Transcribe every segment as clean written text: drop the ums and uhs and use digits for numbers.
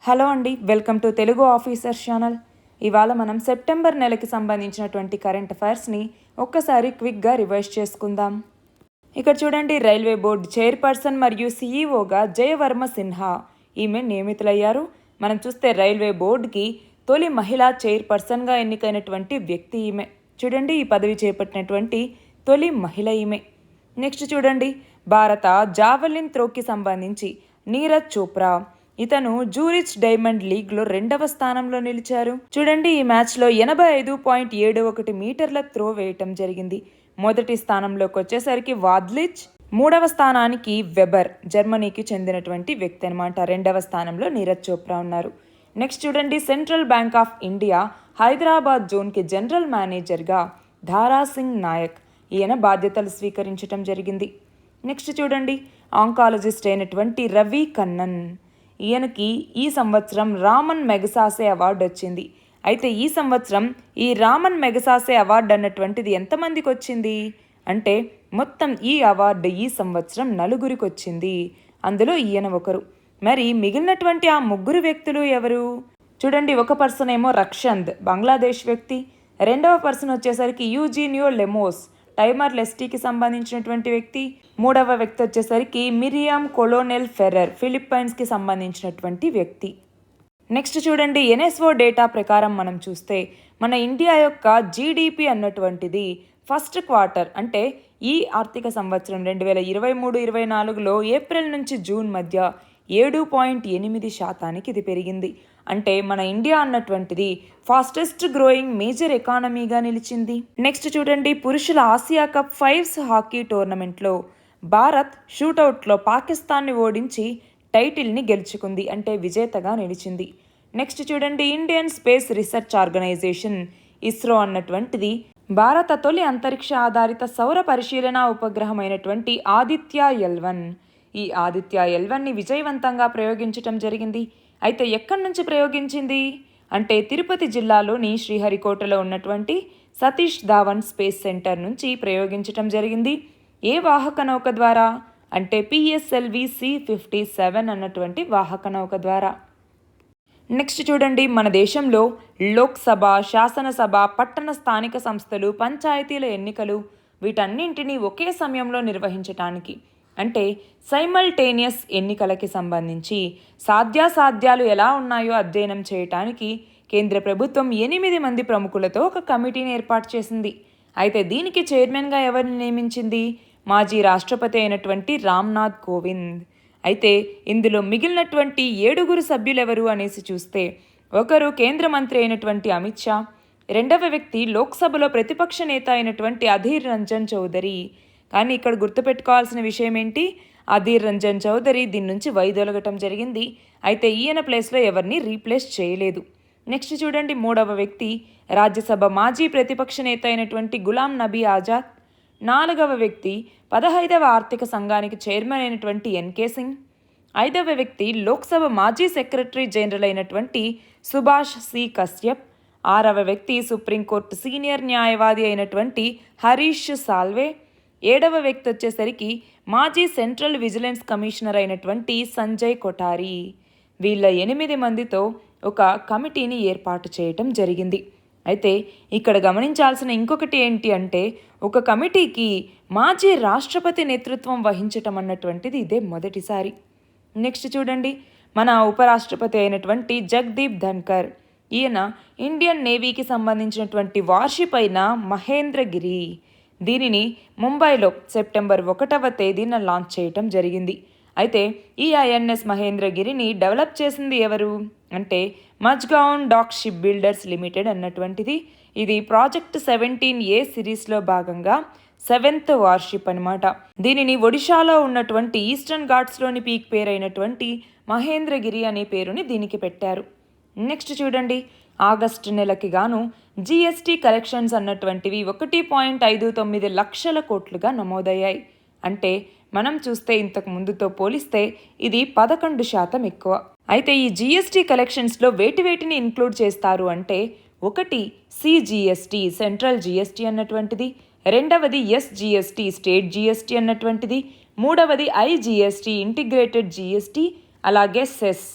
Hello అండి, welcome to Telugu officer channel. ఇవాళ మనం సెప్టెంబర్ నెలకి సంబంధించినటువంటి కరెంట్ అఫైర్స్ని ఒక్కసారి క్విక్గా రివైజ్ చేసుకుందాం. ఇక్కడ చూడండి, రైల్వే బోర్డు చైర్పర్సన్ మరియు సీఈఓగా జయవర్మ సిన్హా ఈమె నియమితులయ్యారు. మనం చూస్తే రైల్వే బోర్డుకి తొలి మహిళా చైర్పర్సన్గా ఎన్నికైనటువంటి వ్యక్తి ఈమె. చూడండి, ఈ పదవి చేపట్టినటువంటి తొలి మహిళ ఈమె. నెక్స్ట్ చూడండి, భారత జావెలిన్ త్రోకి సంబంధించి నీరజ్ చోప్రా ఇతను జూరిచ్ డైమండ్ లీగ్లో 2వ స్థానంలో నిలిచారు. చూడండి, ఈ మ్యాచ్లో 85.71 మీటర్ల త్రో వేయటం జరిగింది. మొదటి స్థానంలోకి వచ్చేసరికి వాద్లిచ్, 3వ స్థానానికి వెబర్, జర్మనీకి చెందినటువంటి వ్యక్తి అనమాట. 2వ స్థానంలో నీరజ్ చోప్రా ఉన్నారు. నెక్స్ట్ చూడండి, central bank of India Hyderabad జోన్కి జనరల్ మేనేజర్గా ధారాసింగ్ నాయక్ ఈయన బాధ్యతలు స్వీకరించడం జరిగింది. నెక్స్ట్ చూడండి, ఆంకాలజిస్ట్ అయినటువంటి రవి కన్నన్ ఈయనకి ఈ సంవత్సరం రామన్ మెగసాసే అవార్డు వచ్చింది. అయితే ఈ సంవత్సరం ఈ రామన్ మెగసాసే అవార్డు అన్నటువంటిది ఎంతమందికి వచ్చింది అంటే మొత్తం ఈ అవార్డు ఈ సంవత్సరం 4గురికి వచ్చింది. అందులో ఈయన ఒకరు. మరి మిగిలినటువంటి ఆ 3 వ్యక్తులు ఎవరు? చూడండి, ఒక పర్సన్ ఏమో రక్షంద్, బంగ్లాదేశ్ వ్యక్తి. 2వ పర్సన్ వచ్చేసరికి యూజీనియో లెమోస్, టైమర్ లెస్టీకి సంబంధించినటువంటి వ్యక్తి. 3వ వ్యక్తి వచ్చేసరికి మిరియామ్ కొలోనెల్ ఫెర్రర్, ఫిలిప్పైన్స్కి సంబంధించినటువంటి వ్యక్తి. నెక్స్ట్ చూడండి, ఎన్ఎస్ఓ డేటా ప్రకారం మనం చూస్తే మన ఇండియా యొక్క జీడిపి అన్నటువంటిది ఫస్ట్ క్వార్టర్ అంటే ఈ ఆర్థిక సంవత్సరం 2023-24లో ఏప్రిల్ నుంచి జూన్ మధ్య 7.8% ఇది పెరిగింది. అంటే మన ఇండియా అన్నటువంటిది ఫాస్టెస్ట్ గ్రోయింగ్ మేజర్ ఎకానమీగా నిలిచింది. నెక్స్ట్ చూడండి, పురుషుల ఆసియా కప్ ఫైవ్స్ హాకీ టోర్నమెంట్లో భారత్ షూటౌట్లో పాకిస్తాన్ని ఓడించి టైటిల్ని గెలుచుకుంది, అంటే విజేతగా నిలిచింది. నెక్స్ట్ చూడండి, Indian Space Research Organisation ISRO అన్నటువంటిది భారత తొలి అంతరిక్ష ఆధారిత సౌర పరిశీలన ఉపగ్రహమైనటువంటి ఆదిత్య-L1 ఈ ఆదిత్య-L1ని విజయవంతంగా ప్రయోగించటం జరిగింది. అయితే ఎక్కడి నుంచి ప్రయోగించింది అంటే తిరుపతి జిల్లాలోని శ్రీహరికోటలో ఉన్నటువంటి సతీష్ ధావన్ స్పేస్ సెంటర్ నుంచి ప్రయోగించటం జరిగింది. ఏ వాహక నౌక ద్వారా అంటే PSLV C-57 అన్నటువంటి వాహక నౌక ద్వారా. నెక్స్ట్ చూడండి, మన దేశంలో లోక్సభ, శాసనసభ, పట్టణ స్థానిక సంస్థలు, పంచాయతీల ఎన్నికలు వీటన్నింటినీ ఒకే సమయంలో నిర్వహించటానికి అంటే సైమల్టేనియస్ ఎన్నికలకి సంబంధించి సాధ్యాసాధ్యాలు ఎలా ఉన్నాయో అధ్యయనం చేయటానికి కేంద్ర ప్రభుత్వం 8 మంది ప్రముఖులతో ఒక కమిటీని ఏర్పాటు చేసింది. అయితే దీనికి చైర్మన్గా ఎవరిని నియమించింది? మాజీ రాష్ట్రపతి అయినటువంటి రామ్నాథ్ కోవింద్. అయితే ఇందులో మిగిలినటువంటి 7 సభ్యులు ఎవరు అనేసి చూస్తే ఒకరు కేంద్ర మంత్రి అయినటువంటి అమిత్ షా, 2వ వ్యక్తి లోక్సభలో ప్రతిపక్ష నేత అయినటువంటి అధీర్ రంజన్ చౌదరి. కానీ ఇక్కడ గుర్తుపెట్టుకోవాల్సిన విషయం ఏంటి, అధీర్ రంజన్ చౌదరి దీని నుంచి వైదొలగటం జరిగింది. అయితే ఈయన ప్లేస్లో ఎవరిని రీప్లేస్ చేయలేదు. నెక్స్ట్ చూడండి, 3వ వ్యక్తి రాజ్యసభ మాజీ ప్రతిపక్ష నేత అయినటువంటి గులాం నబీ ఆజాద్. 4వ వ్యక్తి 15వ ఆర్థిక సంఘానికి చైర్మన్ అయినటువంటి ఎన్కే సింగ్. 5వ వ్యక్తి లోక్సభ మాజీ సెక్రటరీ జనరల్ అయినటువంటి సుభాష్ సి కశ్యప్. 6వ వ్యక్తి సుప్రీంకోర్టు సీనియర్ న్యాయవాది అయినటువంటి హరీష్ సాల్వే. 7వ వ్యక్తి వచ్చేసరికి మాజీ సెంట్రల్ విజిలెన్స్ కమిషనర్ అయినటువంటి సంజయ్ కొఠారి. వీళ్ళ 8 మందితో ఒక కమిటీని ఏర్పాటు చేయటం జరిగింది. అయితే ఇక్కడ గమనించాల్సిన ఇంకొకటి ఏంటి అంటే ఒక కమిటీకి మాజీ రాష్ట్రపతి నేతృత్వం వహించటం అన్నటువంటిది ఇదే మొదటిసారి. నెక్స్ట్ చూడండి, మన ఉపరాష్ట్రపతి అయినటువంటి జగదీప్ ధన్కర్ ఈయన ఇండియన్ నేవీకి సంబంధించినటువంటి వార్షిప్ అయిన మహేంద్రగిరి దీనిని ముంబైలో సెప్టెంబర్ 1వ తేదీన లాంచ్ చేయటం జరిగింది. అయితే ఈ INS మహేంద్రగిరిని డెవలప్ చేసింది ఎవరు అంటే Mazagon Dock Shipbuilders Limited అన్నటువంటిది. ఇది ప్రాజెక్ట్ 17A సిరీస్లో భాగంగా 7th వార్షిప్ అనమాట. దీనిని ఒడిషాలో ఉన్నటువంటి ఈస్టర్న్ ఘాట్స్లోని పీక్ పేరైనటువంటి మహేంద్రగిరి అనే పేరుని దీనికి పెట్టారు. నెక్స్ట్ చూడండి, ఆగస్టు నెలకి గాను GST కలెక్షన్స్ అన్నటువంటివి 1.59 లక్షల కోట్లుగా నమోదయ్యాయి. అంటే మనం చూస్తే ఇంతకు ముందుతో పోలిస్తే ఇది 11% ఎక్కువ. అయితే ఈ GST కలెక్షన్స్లో వేటిని ఇన్క్లూడ్ చేస్తారు అంటే ఒకటి CGST సెంట్రల్ GST అన్నటువంటిది, 2వది SGST స్టేట్ GST అన్నటువంటిది, 3వది IGST ఇంటిగ్రేటెడ్ GST, అలాగే సెస్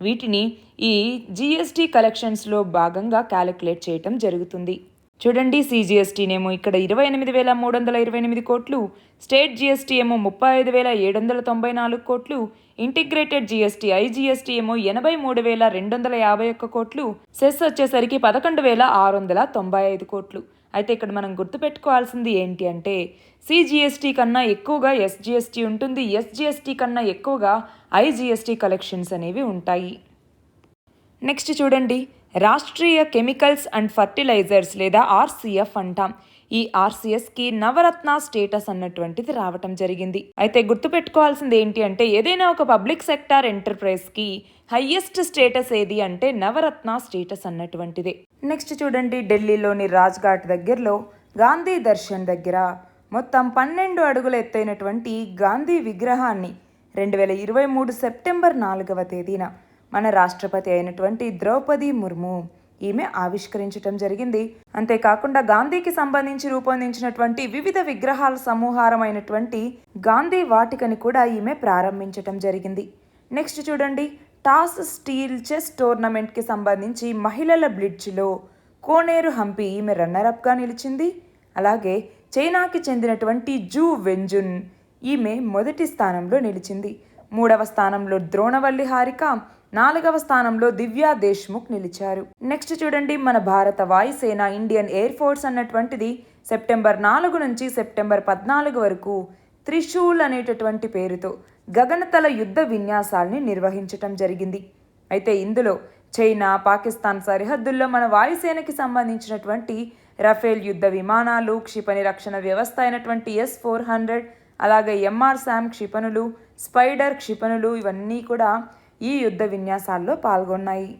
వీటిని ఈ జిఎస్టీ కలెక్షన్స్లో భాగంగా క్యాలిక్యులేట్ చేయటం జరుగుతుంది. చూడండి, సిజిఎస్టీనేమో ఇక్కడ 28,328 కోట్లు, స్టేట్ జిఎస్టీ ఏమో 35,794 కోట్లు, ఇంటిగ్రేటెడ్ జిఎస్టీ ఐజిఎస్టీ ఏమో 83,251 కోట్లు, సెస్ వచ్చేసరికి 11,695 కోట్లు. అయితే ఇక్కడ మనం గుర్తుపెట్టుకోవాల్సింది ఏంటి అంటే సిజిఎస్టీ కన్నా ఎక్కువగా ఎస్జిఎస్టీ ఉంటుంది, ఎస్జిఎస్టీ కన్నా ఎక్కువగా ఐజిఎస్టీ కలెక్షన్స్ అనేవి ఉంటాయి. నెక్స్ట్ చూడండి, రాష్ట్రీయ కెమికల్స్ అండ్ ఫర్టిలైజర్స్ లేదా ఆర్సిఎఫ్ అంటాం. ఈ ఆర్సిఎస్కి నవరత్న స్టేటస్ అన్నటువంటిది రావటం జరిగింది. అయితే గుర్తుపెట్టుకోవాల్సింది ఏంటి అంటే ఏదైనా ఒక పబ్లిక్ సెక్టార్ ఎంటర్ప్రైజ్కి హయ్యెస్ట్ స్టేటస్ ఏది అంటే నవరత్న స్టేటస్ అన్నటువంటిదే. నెక్స్ట్ చూడండి, ఢిల్లీలోని రాజ్ఘాట్ దగ్గరలో గాంధీ దర్శన్ దగ్గర మొత్తం 12 అడుగుల ఎత్తైనటువంటి గాంధీ విగ్రహాన్ని 2023 సెప్టెంబర్ 4వ తేదీన మన రాష్ట్రపతి అయినటువంటి ద్రౌపది ముర్ము ఈమె ఆవిష్కరించటం జరిగింది. అంతేకాకుండా గాంధీకి సంబంధించి రూపొందించినటువంటి వివిధ విగ్రహాల సమూహారమైనటువంటి గాంధీ వాటికని కూడా ఈమె ప్రారంభించటం జరిగింది. నెక్స్ట్ చూడండి, టాస్ స్టీల్ చెస్ టోర్నమెంట్కి సంబంధించి మహిళల బ్లిడ్జ్లో కోనేరు హంపి ఈమె రన్నరప్గా నిలిచింది. అలాగే చైనాకి చెందినటువంటి జూ వెంజున్ ఈమె మొదటి స్థానంలో నిలిచింది. 3వ స్థానంలో ద్రోణవల్లి హారిక, 4వ స్థానంలో దివ్యా దేశ్ముఖ్ నిలిచారు. నెక్స్ట్ చూడండి, మన భారత వాయుసేన ఇండియన్ ఎయిర్ ఫోర్స్ అన్నటువంటిది సెప్టెంబర్ 4 నుంచి సెప్టెంబర్ 14 వరకు త్రిశూల్ అనేటటువంటి పేరుతో గగనతల యుద్ధ విన్యాసాల్ని నిర్వహించటం జరిగింది. అయితే ఇందులో చైనా, పాకిస్తాన్ సరిహద్దుల్లో మన వాయుసేనకి సంబంధించినటువంటి రఫేల్ యుద్ధ విమానాలు, క్షిపణి రక్షణ వ్యవస్థ అయినటువంటి S-400, అలాగే MR-SAM క్షిపణులు, స్పైడర్ క్షిపణులు ఇవన్నీ కూడా ఈ యుద్ధ విన్యాసాల్లో పాల్గొన్నాయి.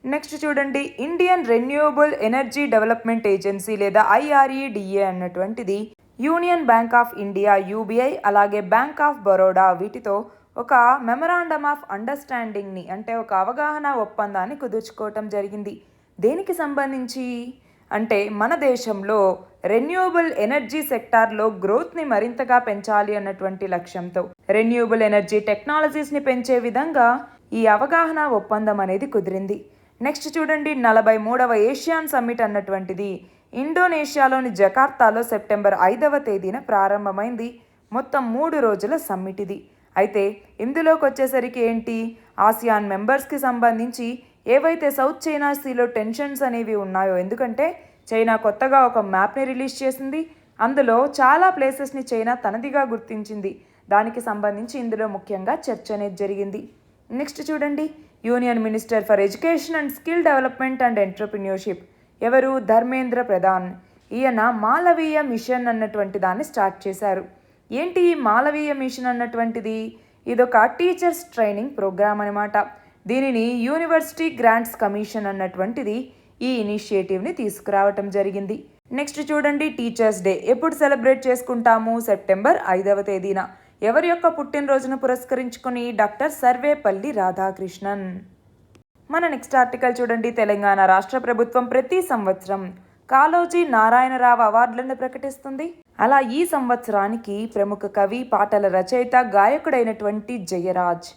నెక్స్ట్ చూడండి, Indian renewable energy development agency లేదా IREDA అన్నటువంటిది union bank of India UBI అలాగే బ్యాంక్ ఆఫ్ బరోడా వీటితో ఒక మెమరాండమ్ ఆఫ్ అండర్స్టాండింగ్ని అంటే ఒక అవగాహన ఒప్పందాన్ని కుదుర్చుకోవటం జరిగింది. దేనికి సంబంధించి అంటే మన దేశంలో రెన్యూవబుల్ ఎనర్జీ సెక్టార్లో గ్రోత్ని మరింతగా పెంచాలి అన్నటువంటి లక్ష్యంతో రెన్యూవబుల్ ఎనర్జీ టెక్నాలజీస్ని పెంచే విధంగా ఈ అవగాహన ఒప్పందం అనేది కుదిరింది. నెక్స్ట్ చూడండి, 43వ ఏషియాన్ సమ్మిట్ అన్నటువంటిది ఇండోనేషియాలోని జకార్తాలో సెప్టెంబర్ 5వ తేదీన ప్రారంభమైంది. మొత్తం 3 రోజుల సమ్మిట్ ఇది. అయితే ఇందులోకి వచ్చేసరికి ఏంటి, ఆసియాన్ మెంబర్స్కి సంబంధించి ఏవైతే సౌత్ చైనా సీలో టెన్షన్స్ అనేవి ఉన్నాయో, ఎందుకంటే చైనా కొత్తగా ఒక మ్యాప్ని రిలీజ్ చేసింది, అందులో చాలా ప్లేసెస్ని చైనా తనదిగా గుర్తించింది. దానికి సంబంధించి ఇందులో ముఖ్యంగా చర్చ అనేది జరిగింది. నెక్స్ట్ చూడండి, union minister for education and skill development and entrepreneurship ఎవరు, ధర్మేంద్ర ప్రధాన్. ఈయన మాలవీయ మిషన్ అన్నటువంటి దాన్ని స్టార్ట్ చేశారు. ఏంటి ఈ మాలవీయ మిషన్ అన్నటువంటిది, ఇదొక టీచర్స్ ట్రైనింగ్ ప్రోగ్రామ్ అనమాట. దీనిని యూనివర్సిటీ గ్రాంట్స్ కమిషన్ అన్నటువంటిది ఈ ఇనిషియేటివ్ని తీసుకురావటం జరిగింది. నెక్స్ట్ చూడండి, టీచర్స్ డే ఎప్పుడు సెలబ్రేట్ చేసుకుంటాము, సెప్టెంబర్ 5వ తేదీన. ఎవరి యొక్క పుట్టినరోజును పురస్కరించుకొని, డాక్టర్ సర్వేపల్లి రాధాకృష్ణన్. మన నెక్స్ట్ ఆర్టికల్ చూడండి, తెలంగాణ రాష్ట్ర ప్రభుత్వం ప్రతి సంవత్సరం కాళోజీ నారాయణరావు అవార్డులను ప్రకటిస్తుంది. అలా ఈ సంవత్సరానికి ప్రముఖ కవి, పాటల రచయిత, గాయకుడైనటువంటి జయరాజ్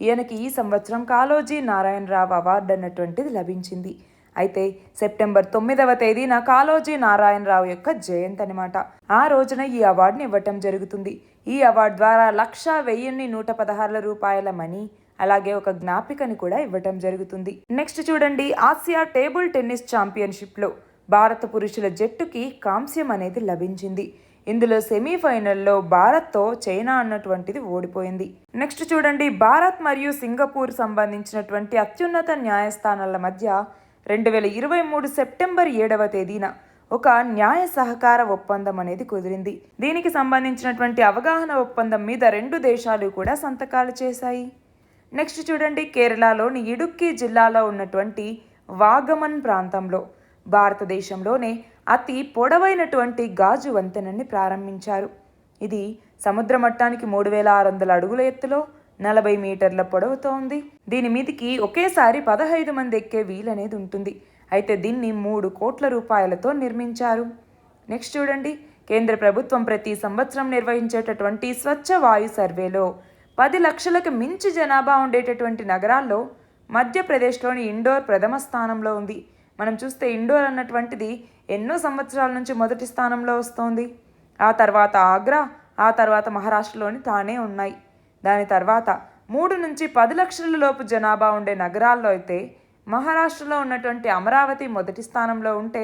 ఈయనకి ఈ సంవత్సరం కాళోజీ నారాయణరావు అవార్డు అన్నటువంటిది లభించింది. అయితే సెప్టెంబర్ 9వ తేదీన కాళోజీ నారాయణరావు యొక్క జయంతి అనమాట. ఆ రోజున ఈ అవార్డుని ఇవ్వటం జరుగుతుంది. ఈ అవార్డు ద్వారా 1,01,116 రూపాయల మనీ అలాగే ఒక జ్ఞాపికని కూడా ఇవ్వటం జరుగుతుంది. నెక్స్ట్ చూడండి, ఆసియా టేబుల్ టెన్నిస్ ఛాంపియన్షిప్లో భారత పురుషుల జట్టుకి కాంస్యం అనేది లభించింది. ఇందులో సెమీఫైనల్లో భారత్తో చైనా అన్నటువంటిది ఓడిపోయింది. నెక్స్ట్ చూడండి, భారత్ మరియు సింగపూర్ సంబంధించినటువంటి అత్యున్నత న్యాయస్థానాల మధ్య 2023 సెప్టెంబర్ 7వ తేదీన ఒక న్యాయ సహకార ఒప్పందం అనేది కుదిరింది. దీనికి సంబంధించినటువంటి అవగాహన ఒప్పందం మీద 2 దేశాలు కూడా సంతకాలు చేశాయి. నెక్స్ట్ చూడండి, కేరళలోని ఇడుక్కి జిల్లాలో ఉన్నటువంటి వాగమన్ ప్రాంతంలో భారతదేశంలోనే అతి పొడవైనటువంటి గాజు వంతెనని ప్రారంభించారు. ఇది సముద్ర మట్టానికి 3,600 అడుగుల ఎత్తులో 40 మీటర్ల పొడవుతో ఉంది. దీని మీదికి ఒకేసారి 15 మంది ఎక్కే వీలనేది ఉంటుంది. అయితే దీన్ని 3 కోట్ల రూపాయలతో నిర్మించారు. నెక్స్ట్ చూడండి, కేంద్ర ప్రభుత్వం ప్రతి సంవత్సరం నిర్వహించేటటువంటి స్వచ్ఛ వాయు సర్వేలో 10 లక్షలకు మించి జనాభా ఉండేటటువంటి నగరాల్లో మధ్యప్రదేశ్లోని ఇండోర్ ప్రథమ స్థానంలో ఉంది. మనం చూస్తే ఇండోర్ అన్నటువంటిది ఎన్నో సంవత్సరాల నుంచి మొదటి స్థానంలో వస్తోంది. ఆ తర్వాత ఆగ్రా, ఆ తర్వాత మహారాష్ట్రలోని థానే ఉన్నాయి. దాని తర్వాత 3 నుంచి 10 లక్షల లోపు జనాభా ఉండే నగరాల్లో అయితే మహారాష్ట్రలో ఉన్నటువంటి అమరావతి మొదటి స్థానంలో ఉంటే,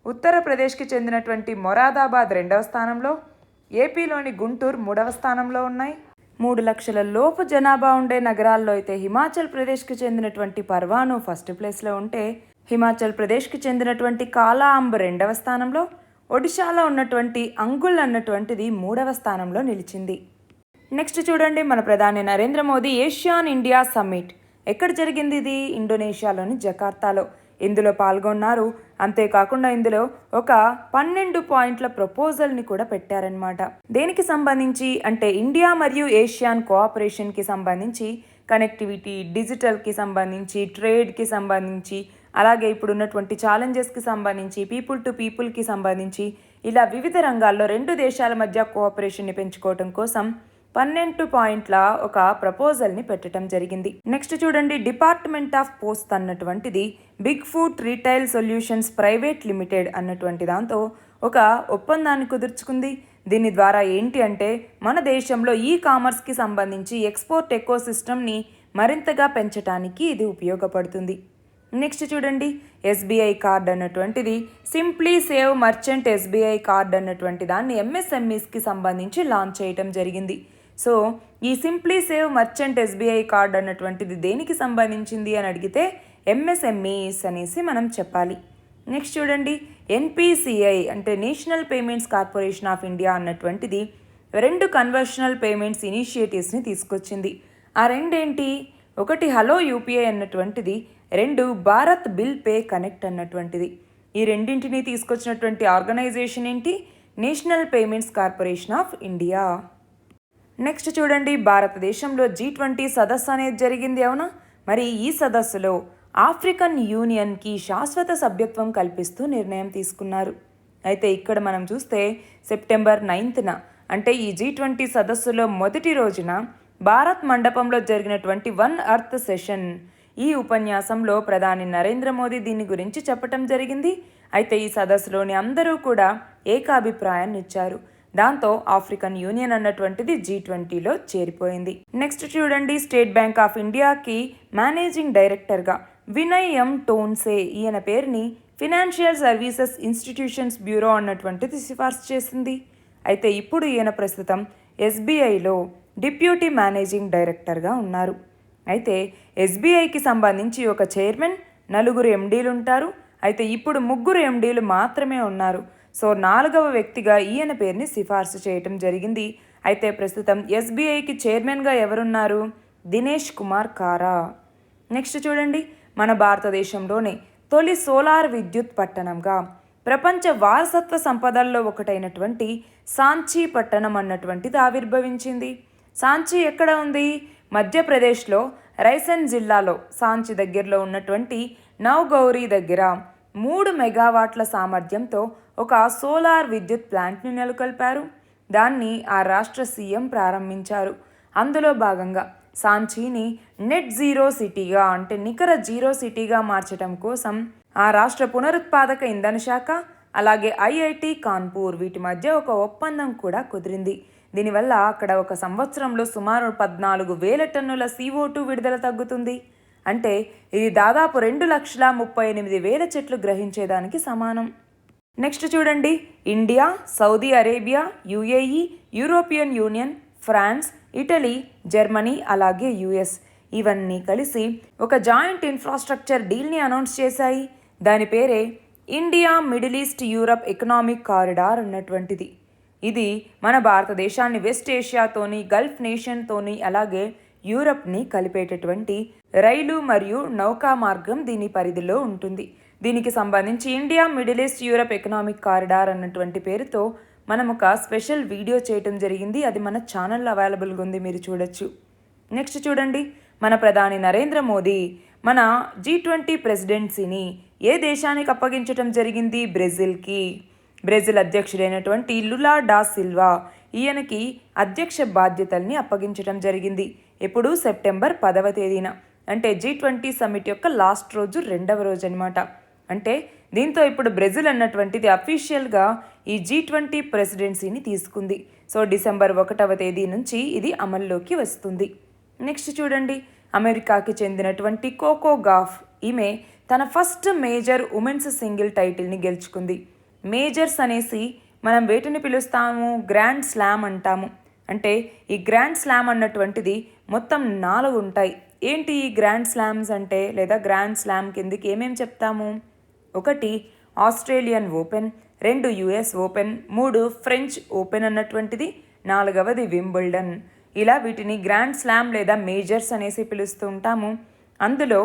ఉత్తరప్రదేశ్కి చెందినటువంటి మొరాదాబాద్ 2వ స్థానంలో, ఏపీలోని గుంటూరు 3వ స్థానంలో ఉన్నాయి. 3 లక్షల లోపు జనాభా ఉండే నగరాల్లో అయితే హిమాచల్ ప్రదేశ్కి చెందినటువంటి పర్వాను ఫస్ట్ ప్లేస్లో ఉంటే, హిమాచల్ ప్రదేశ్కి చెందినటువంటి కాలాంబ్ 2వ స్థానంలో, ఒడిశాలో ఉన్నటువంటి అంగుల్ అన్నటువంటిది 3వ స్థానంలో నిలిచింది. నెక్స్ట్ చూడండి, మన ప్రధాని Narendra Modi ASEAN India summit ఎక్కడ జరిగింది? ఇది ఇండోనేషియాలోని జకార్తాలో. ఇందులో పాల్గొన్నారు. అంతేకాకుండా ఇందులో ఒక 12 పాయింట్ల ప్రపోజల్ని కూడా పెట్టారనమాట. దేనికి సంబంధించి అంటే ఇండియా మరియు ఏషియాన్ కోఆపరేషన్కి సంబంధించి, కనెక్టివిటీ, డిజిటల్కి సంబంధించి, ట్రేడ్కి సంబంధించి, అలాగే ఇప్పుడు ఉన్నటువంటి ఛాలెంజెస్కి సంబంధించి, పీపుల్ టు పీపుల్కి సంబంధించి, ఇలా వివిధ రంగాల్లో 2 దేశాల మధ్య కోఆపరేషన్ని పెంచుకోవడం కోసం 12 పాయింట్ల ఒక ప్రపోజల్ని పెట్టడం జరిగింది. నెక్స్ట్ చూడండి, డిపార్ట్మెంట్ ఆఫ్ పోస్ట్ అన్నటువంటిది Big Food Retail Solutions Private Limited అన్నటువంటి దాంతో ఒక ఒప్పందాన్ని కుదుర్చుకుంది. దీని ద్వారా ఏంటి అంటే మన దేశంలో ఈ కామర్స్కి సంబంధించి ఎక్స్పోర్ట్ ఎకో సిస్టమ్ని మరింతగా పెంచడానికి ఇది ఉపయోగపడుతుంది. నెక్స్ట్ చూడండి, ఎస్బీఐ కార్డ్ అన్నటువంటిది simply save merchant SBI card అన్నటువంటి దాన్ని ఎంఎస్ఎంఈస్కి సంబంధించి లాంచ్ చేయడం జరిగింది. సో ఈ simply save merchant SBI card అన్నటువంటిది దేనికి సంబంధించింది అని అడిగితే ఎంఎస్ఎంఈస్ అనేసి మనం చెప్పాలి. నెక్స్ట్ చూడండి, ఎన్పిసిఐ అంటే national payments corporation of India అన్నటువంటిది 2 కన్వర్షనల్ పేమెంట్స్ ఇనిషియేటివ్స్ని తీసుకొచ్చింది. ఆ రెండేంటి? ఒకటి హలో యూపీఐ అన్నటువంటిది, 2 భారత్ బిల్ పే కనెక్ట్ అన్నటువంటిది. ఈ రెండింటిని తీసుకొచ్చినటువంటి ఆర్గనైజేషన్ ఏంటి? National payments corporation of India. Next చూడండి, భారతదేశంలో G20 సదస్సు అనేది జరిగింది, అవునా? మరి ఈ సదస్సులో ఆఫ్రికన్ యూనియన్కి శాశ్వత సభ్యత్వం కల్పిస్తూ నిర్ణయం తీసుకున్నారు. అయితే ఇక్కడ మనం చూస్తే సెప్టెంబర్ 9న అంటే ఈ G20 సదస్సులో మొదటి రోజున భారత్ మండపంలో జరిగినటువంటి వన్ ఎర్త్ సెషన్, ఈ ఉపన్యాసంలో ప్రధాని నరేంద్ర మోదీ దీని గురించి చెప్పటం జరిగింది. అయితే ఈ సదస్సులోని అందరూ కూడా ఏకాభిప్రాయాన్ని ఇచ్చారు. దాంతో ఆఫ్రికన్ యూనియన్ అన్నటువంటిది G20లో చేరిపోయింది. నెక్స్ట్ చూడండి, స్టేట్ బ్యాంక్ ఆఫ్ ఇండియాకి మేనేజింగ్ డైరెక్టర్గా వినయ్ ఎం టోన్సే, ఈయన పేరుని ఫినాన్షియల్ సర్వీసెస్ ఇన్స్టిట్యూషన్స్ బ్యూరో అన్నటువంటిది సిఫార్సు చేసింది. అయితే ఇప్పుడు ఈయన ప్రస్తుతం ఎస్బీఐలో డిప్యూటీ మేనేజింగ్ డైరెక్టర్గా ఉన్నారు. అయితే ఎస్బీఐకి సంబంధించి ఒక చైర్మన్, 4 ఎండీలు ఉంటారు. అయితే ఇప్పుడు 3 ఎండీలు మాత్రమే ఉన్నారు. సో 4వ వ్యక్తిగా ఈయన పేరుని సిఫార్సు చేయటం జరిగింది. అయితే ప్రస్తుతం ఎస్బీఐకి చైర్మన్గా ఎవరున్నారు? దినేష్ కుమార్ కారా. నెక్స్ట్ చూడండి, మన భారతదేశంలోనే తొలి సోలార్ విద్యుత్ పట్టణంగా ప్రపంచ వారసత్వ సంపదల్లో ఒకటైనటువంటి సాంచీ పట్టణం అన్నటువంటిది ఆవిర్భవించింది. సాంచీ ఎక్కడ ఉంది? మధ్యప్రదేశ్లో రైసెన్ జిల్లాలో సాంచీ దగ్గరలో ఉన్నటువంటి నౌగౌరీ దగ్గర 3 మెగావాట్ల సామర్థ్యంతో ఒక సోలార్ విద్యుత్ ప్లాంట్ని నెలకొల్పారు. దాన్ని ఆ రాష్ట్ర సీఎం ప్రారంభించారు. అందులో భాగంగా సాంచీని నెట్ జీరో సిటీగా అంటే నికర జీరో సిటీగా మార్చడం కోసం ఆ రాష్ట్ర పునరుత్పాదక ఇంధన శాఖ అలాగే ఐఐటి కాన్పూర్ వీటి మధ్య ఒక ఒప్పందం కూడా కుదిరింది. దీనివల్ల అక్కడ ఒక సంవత్సరంలో సుమారు 14,000 టన్నుల CO2 విడుదల తగ్గుతుంది. అంటే ఇది దాదాపు 2,38,000 చెట్లు గ్రహించేదానికి సమానం. నెక్స్ట్ చూడండి, India, Saudi Arabia, UAE, European Union, France, Italy, Germany అలాగే యుఎస్ ఇవన్నీ కలిసి ఒక జాయింట్ ఇన్ఫ్రాస్ట్రక్చర్ డీల్ని అనౌన్స్ చేశాయి. దాని పేరే India middle east Europe economic corridor అన్నటువంటిది. ఇది మన భారతదేశాన్ని వెస్ట్ ఏషియాతోని, గల్ఫ్ నేషన్తోని అలాగే యూరప్ని కలిపేటటువంటి రైలు మరియు నౌకా మార్గం దీని పరిధిలో ఉంటుంది. దీనికి సంబంధించి India middle east Europe economic corridor అన్నటువంటి పేరుతో మనం ఒక స్పెషల్ వీడియో చేయటం జరిగింది. అది మన ఛానల్లో అవైలబుల్గా ఉంది, మీరు చూడొచ్చు. నెక్స్ట్ చూడండి, మన ప్రధాని నరేంద్ర మోదీ మన G20 ప్రెసిడెన్సీని ఏ దేశానికి అప్పగించటం జరిగింది? బ్రెజిల్కి. బ్రెజిల్ అధ్యక్షుడైనటువంటి లులా డా సిల్వా ఈయనకి అధ్యక్ష బాధ్యతల్ని అప్పగించడం జరిగింది. ఎప్పుడు? సెప్టెంబర్ 10వ తేదీన. అంటే G20 సమ్మిట్ యొక్క లాస్ట్ రోజు 2వ రోజు అనమాట. అంటే దీంతో ఇప్పుడు బ్రెజిల్ అన్నటువంటిది అఫీషియల్గా ఈ G20 ప్రెసిడెన్సీని తీసుకుంది. సో డిసెంబర్ 1వ తేదీ నుంచి ఇది అమల్లోకి వస్తుంది. నెక్స్ట్ చూడండి, అమెరికాకి చెందినటువంటి కోకో గాఫ్, ఈమె తన ఫస్ట్ మేజర్ ఉమెన్స్ సింగిల్ టైటిల్ని గెలుచుకుంది. మేజర్స్ అనేసి మనం వేటిని పిలుస్తాము? గ్రాండ్ స్లామ్ అంటాము. అంటే ఈ గ్రాండ్ స్లామ్ అన్నటువంటిది మొత్తం 4 ఉంటాయి. ఏంటి ఈ గ్రాండ్ స్లామ్స్ అంటే, లేదా గ్రాండ్ స్లామ్ కిందకి ఏమేమి చెప్తాము? 1 Australian open, 2 US open, 3 French open అన్నటువంటిది, 4వది వింబుల్డన్. ఇలా వీటిని గ్రాండ్ స్లామ్ లేదా మేజర్స్ అనేసి పిలుస్తూ ఉంటాము. అందులో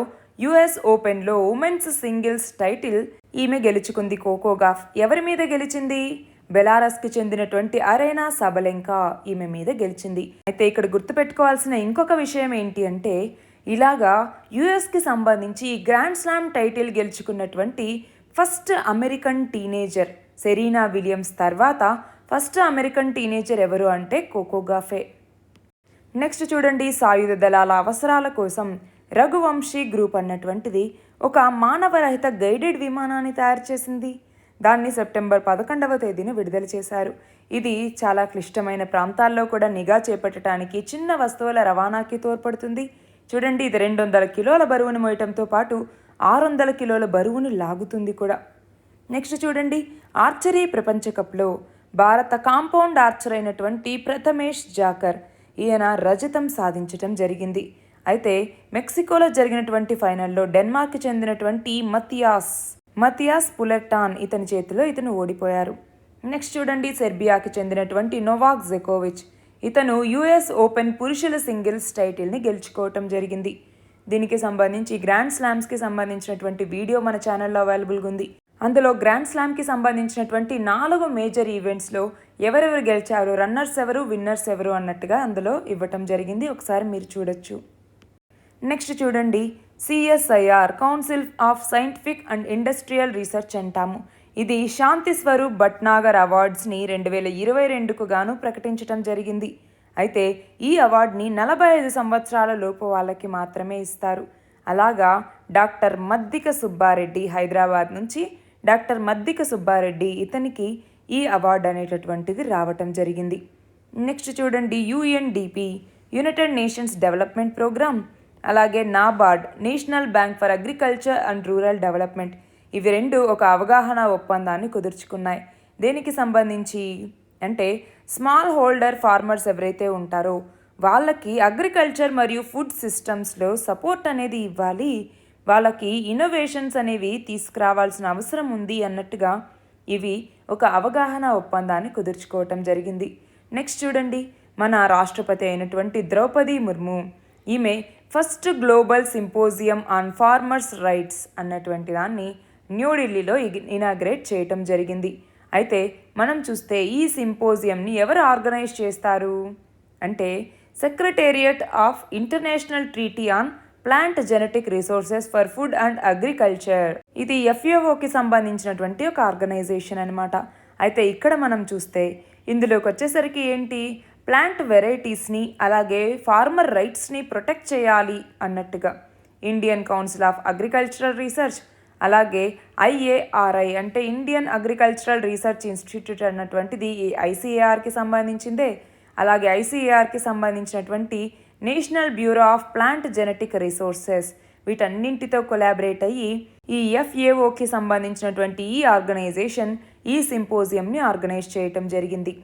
US ఓపెన్లో ఉమెన్స్ సింగిల్స్ టైటిల్ ఈమె గెలుచుకుంది కోకో గాఫ్. ఎవరి మీద గెలిచింది? బెలారస్కి చెందినటువంటి అరేనా సబలెంకా ఈమె మీద గెలిచింది. అయితే ఇక్కడ గుర్తుపెట్టుకోవాల్సిన ఇంకొక విషయం ఏంటి అంటే, ఇలాగా యుఎస్కి సంబంధించి ఈ గ్రాండ్ స్లామ్ టైటిల్ గెలుచుకున్నటువంటి first American teenager Serena Williams తర్వాత ఫస్ట్ అమెరికన్ టీనేజర్ ఎవరు అంటే కోకో గాఫే. నెక్స్ట్ చూడండి, సాయుధ దళాల అవసరాల కోసం రఘువంశీ గ్రూప్ అన్నటువంటిది ఒక మానవరహిత గైడెడ్ విమానాన్ని తయారు చేసింది. దాన్ని సెప్టెంబర్ 11వ తేదీన విడుదల చేశారు. ఇది చాలా క్లిష్టమైన ప్రాంతాల్లో కూడా నిఘా చేపట్టడానికి, చిన్న వస్తువుల రవాణాకి తోడ్పడుతుంది. చూడండి, ఇది 200 కిలోల బరువును మోయటంతో పాటు 600 కిలోల బరువును లాగుతుంది కూడా. నెక్స్ట్ చూడండి, ఆర్చరీ ప్రపంచ కప్లో భారత కాంపౌండ్ ఆర్చర్ అయినటువంటి ప్రథమేష్ జాకర్ ఈయన రజతం సాధించటం జరిగింది. అయితే మెక్సికోలో జరిగినటువంటి ఫైనల్లో డెన్మార్క్ చెందినటువంటి మతియాస్ పులెర్టాన్ ఇతని చేతిలో ఇతను ఓడిపోయారు. నెక్స్ట్ చూడండి, సెర్బియాకి చెందినటువంటి నోవాక్ జోకోవిచ్ ఇతను US ఓపెన్ పురుషుల సింగిల్స్ టైటిల్ని గెలుచుకోవటం జరిగింది. దీనికి సంబంధించి గ్రాండ్ స్లామ్స్కి సంబంధించినటువంటి వీడియో మన ఛానల్లో అవైలబుల్గా ఉంది. అందులో గ్రాండ్ స్లామ్కి సంబంధించినటువంటి 4 మేజర్ ఈవెంట్స్లో ఎవరెవరు గెలిచారు, రన్నర్స్ ఎవరు, విన్నర్స్ ఎవరు అన్నట్టుగా అందులో ఇవ్వటం జరిగింది. ఒకసారి మీరు చూడొచ్చు. నెక్స్ట్ చూడండి, CSIR council of scientific and industrial research అంటాము. ఇది శాంతి స్వరూప్ భట్నాగర్ అవార్డ్స్ని 2022కు గాను ప్రకటించడం జరిగింది. అయితే ఈ అవార్డుని 45 సంవత్సరాల లోపు వాళ్ళకి మాత్రమే ఇస్తారు. అలాగా డాక్టర్ మద్దిక సుబ్బారెడ్డి, హైదరాబాద్ నుంచి డాక్టర్ మద్దిక సుబ్బారెడ్డి, ఇతనికి ఈ అవార్డు అనేటటువంటిది రావటం జరిగింది. నెక్స్ట్ చూడండి, UNDP United Nations development programme, అలాగే NABARD National Bank for Agriculture and Rural Development, ఇవి 2 ఒక అవగాహన ఒప్పందాన్ని కుదుర్చుకున్నాయి. దేనికి సంబంధించి అంటే, స్మాల్ హోల్డర్ ఫార్మర్స్ ఎవరైతే ఉంటారో వాళ్ళకి అగ్రికల్చర్ మరియు ఫుడ్ సిస్టమ్స్లో సపోర్ట్ అనేది ఇవ్వాలి, వాళ్ళకి ఇన్నోవేషన్స్ అనేవి తీసుకురావాల్సిన అవసరం ఉంది అన్నట్టుగా ఇవి ఒక అవగాహన ఒప్పందాన్ని కుదుర్చుకోవటం జరిగింది. నెక్స్ట్ చూడండి, మన రాష్ట్రపతి అయినటువంటి ద్రౌపది ముర్ము, ఈమె first global symposium on farmers rights అన్నటువంటి దాన్ని న్యూఢిల్లీలో ఇనాగ్రేట్ చేయటం జరిగింది. అయితే మనం చూస్తే ఈ సింపోజియంని ఎవరు ఆర్గనైజ్ చేస్తారు అంటే, secretariat of international treaty on plant Genetic resources for food and agriculture, ఇది FAOకి సంబంధించినటువంటి ఒక ఆర్గనైజేషన్ అనమాట. అయితే ఇక్కడ మనం చూస్తే ఇందులోకి వచ్చేసరికి ఏంటి, ప్లాంట్ వెరైటీస్ని అలాగే ఫార్మర్ రైట్స్ని ప్రొటెక్ట్ చేయాలి అన్నట్టుగా Indian Council of Agricultural Research, అలాగే IARI అంటే ఇండియన్ అగ్రికల్చరల్ రీసెర్చ్ ఇన్స్టిట్యూట్ అన్నటువంటిది ఈ ICARకి సంబంధించిందే. అలాగే ICARకి సంబంధించినటువంటి National Bureau of Plant Genetic Resources, వీటన్నింటితో కొలాబరేట్ అయ్యి ఈ FAOకి సంబంధించినటువంటి ఈ ఆర్గనైజేషన్ ఈ సింపోజియంని ఆర్గనైజ్ చేయటం జరిగింది.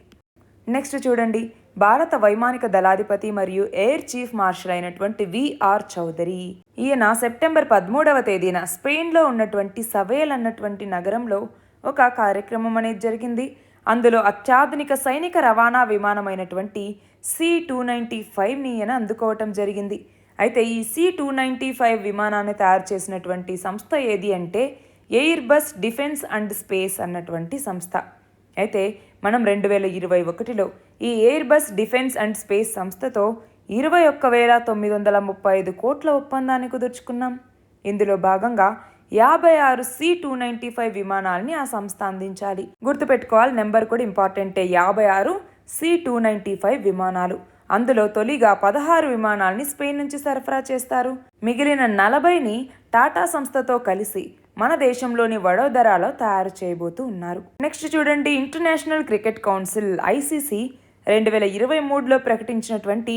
నెక్స్ట్ చూడండి, భారత వైమానిక దళాధిపతి మరియు ఎయిర్ చీఫ్ మార్షల్ అయినటువంటి VR చౌదరి, ఈయన సెప్టెంబర్ 13వ తేదీన స్పెయిన్లో ఉన్నటువంటి సవేల్ అన్నటువంటి నగరంలో ఒక కార్యక్రమం అనేది జరిగింది. అందులో అత్యాధునిక సైనిక రవాణా విమానమైనటువంటి C-295ని ఈయన అందుకోవటం జరిగింది. అయితే ఈ C-295 విమానాన్ని తయారు చేసినటువంటి సంస్థ ఏది అంటే air bus defence and space అన్నటువంటి సంస్థ. అయితే మనం 2021లో ఈ air bus defence and space సంస్థతో 21,935 కోట్ల ఒప్పందాన్ని కుదుర్చుకున్నాం. ఇందులో భాగంగా 56 C-295 విమానాలని ఆ సంస్థ అందించాలి. గుర్తుపెట్టుకోవాలి, నెంబర్ కూడా ఇంపార్టెంటే, 56 C-295 విమానాలు. అందులో తొలిగా 16 విమానాల్ని స్పెయిన్ నుంచి సరఫరా చేస్తారు. మిగిలిన 40ని టాటా సంస్థతో కలిసి మన దేశంలోని వడోదరాలో తయారు చేయబోతూ ఉన్నారు. నెక్స్ట్ చూడండి, ఇంటర్నేషనల్ క్రికెట్ కౌన్సిల్ ఐసీసీ 2023లో ప్రకటించినటువంటి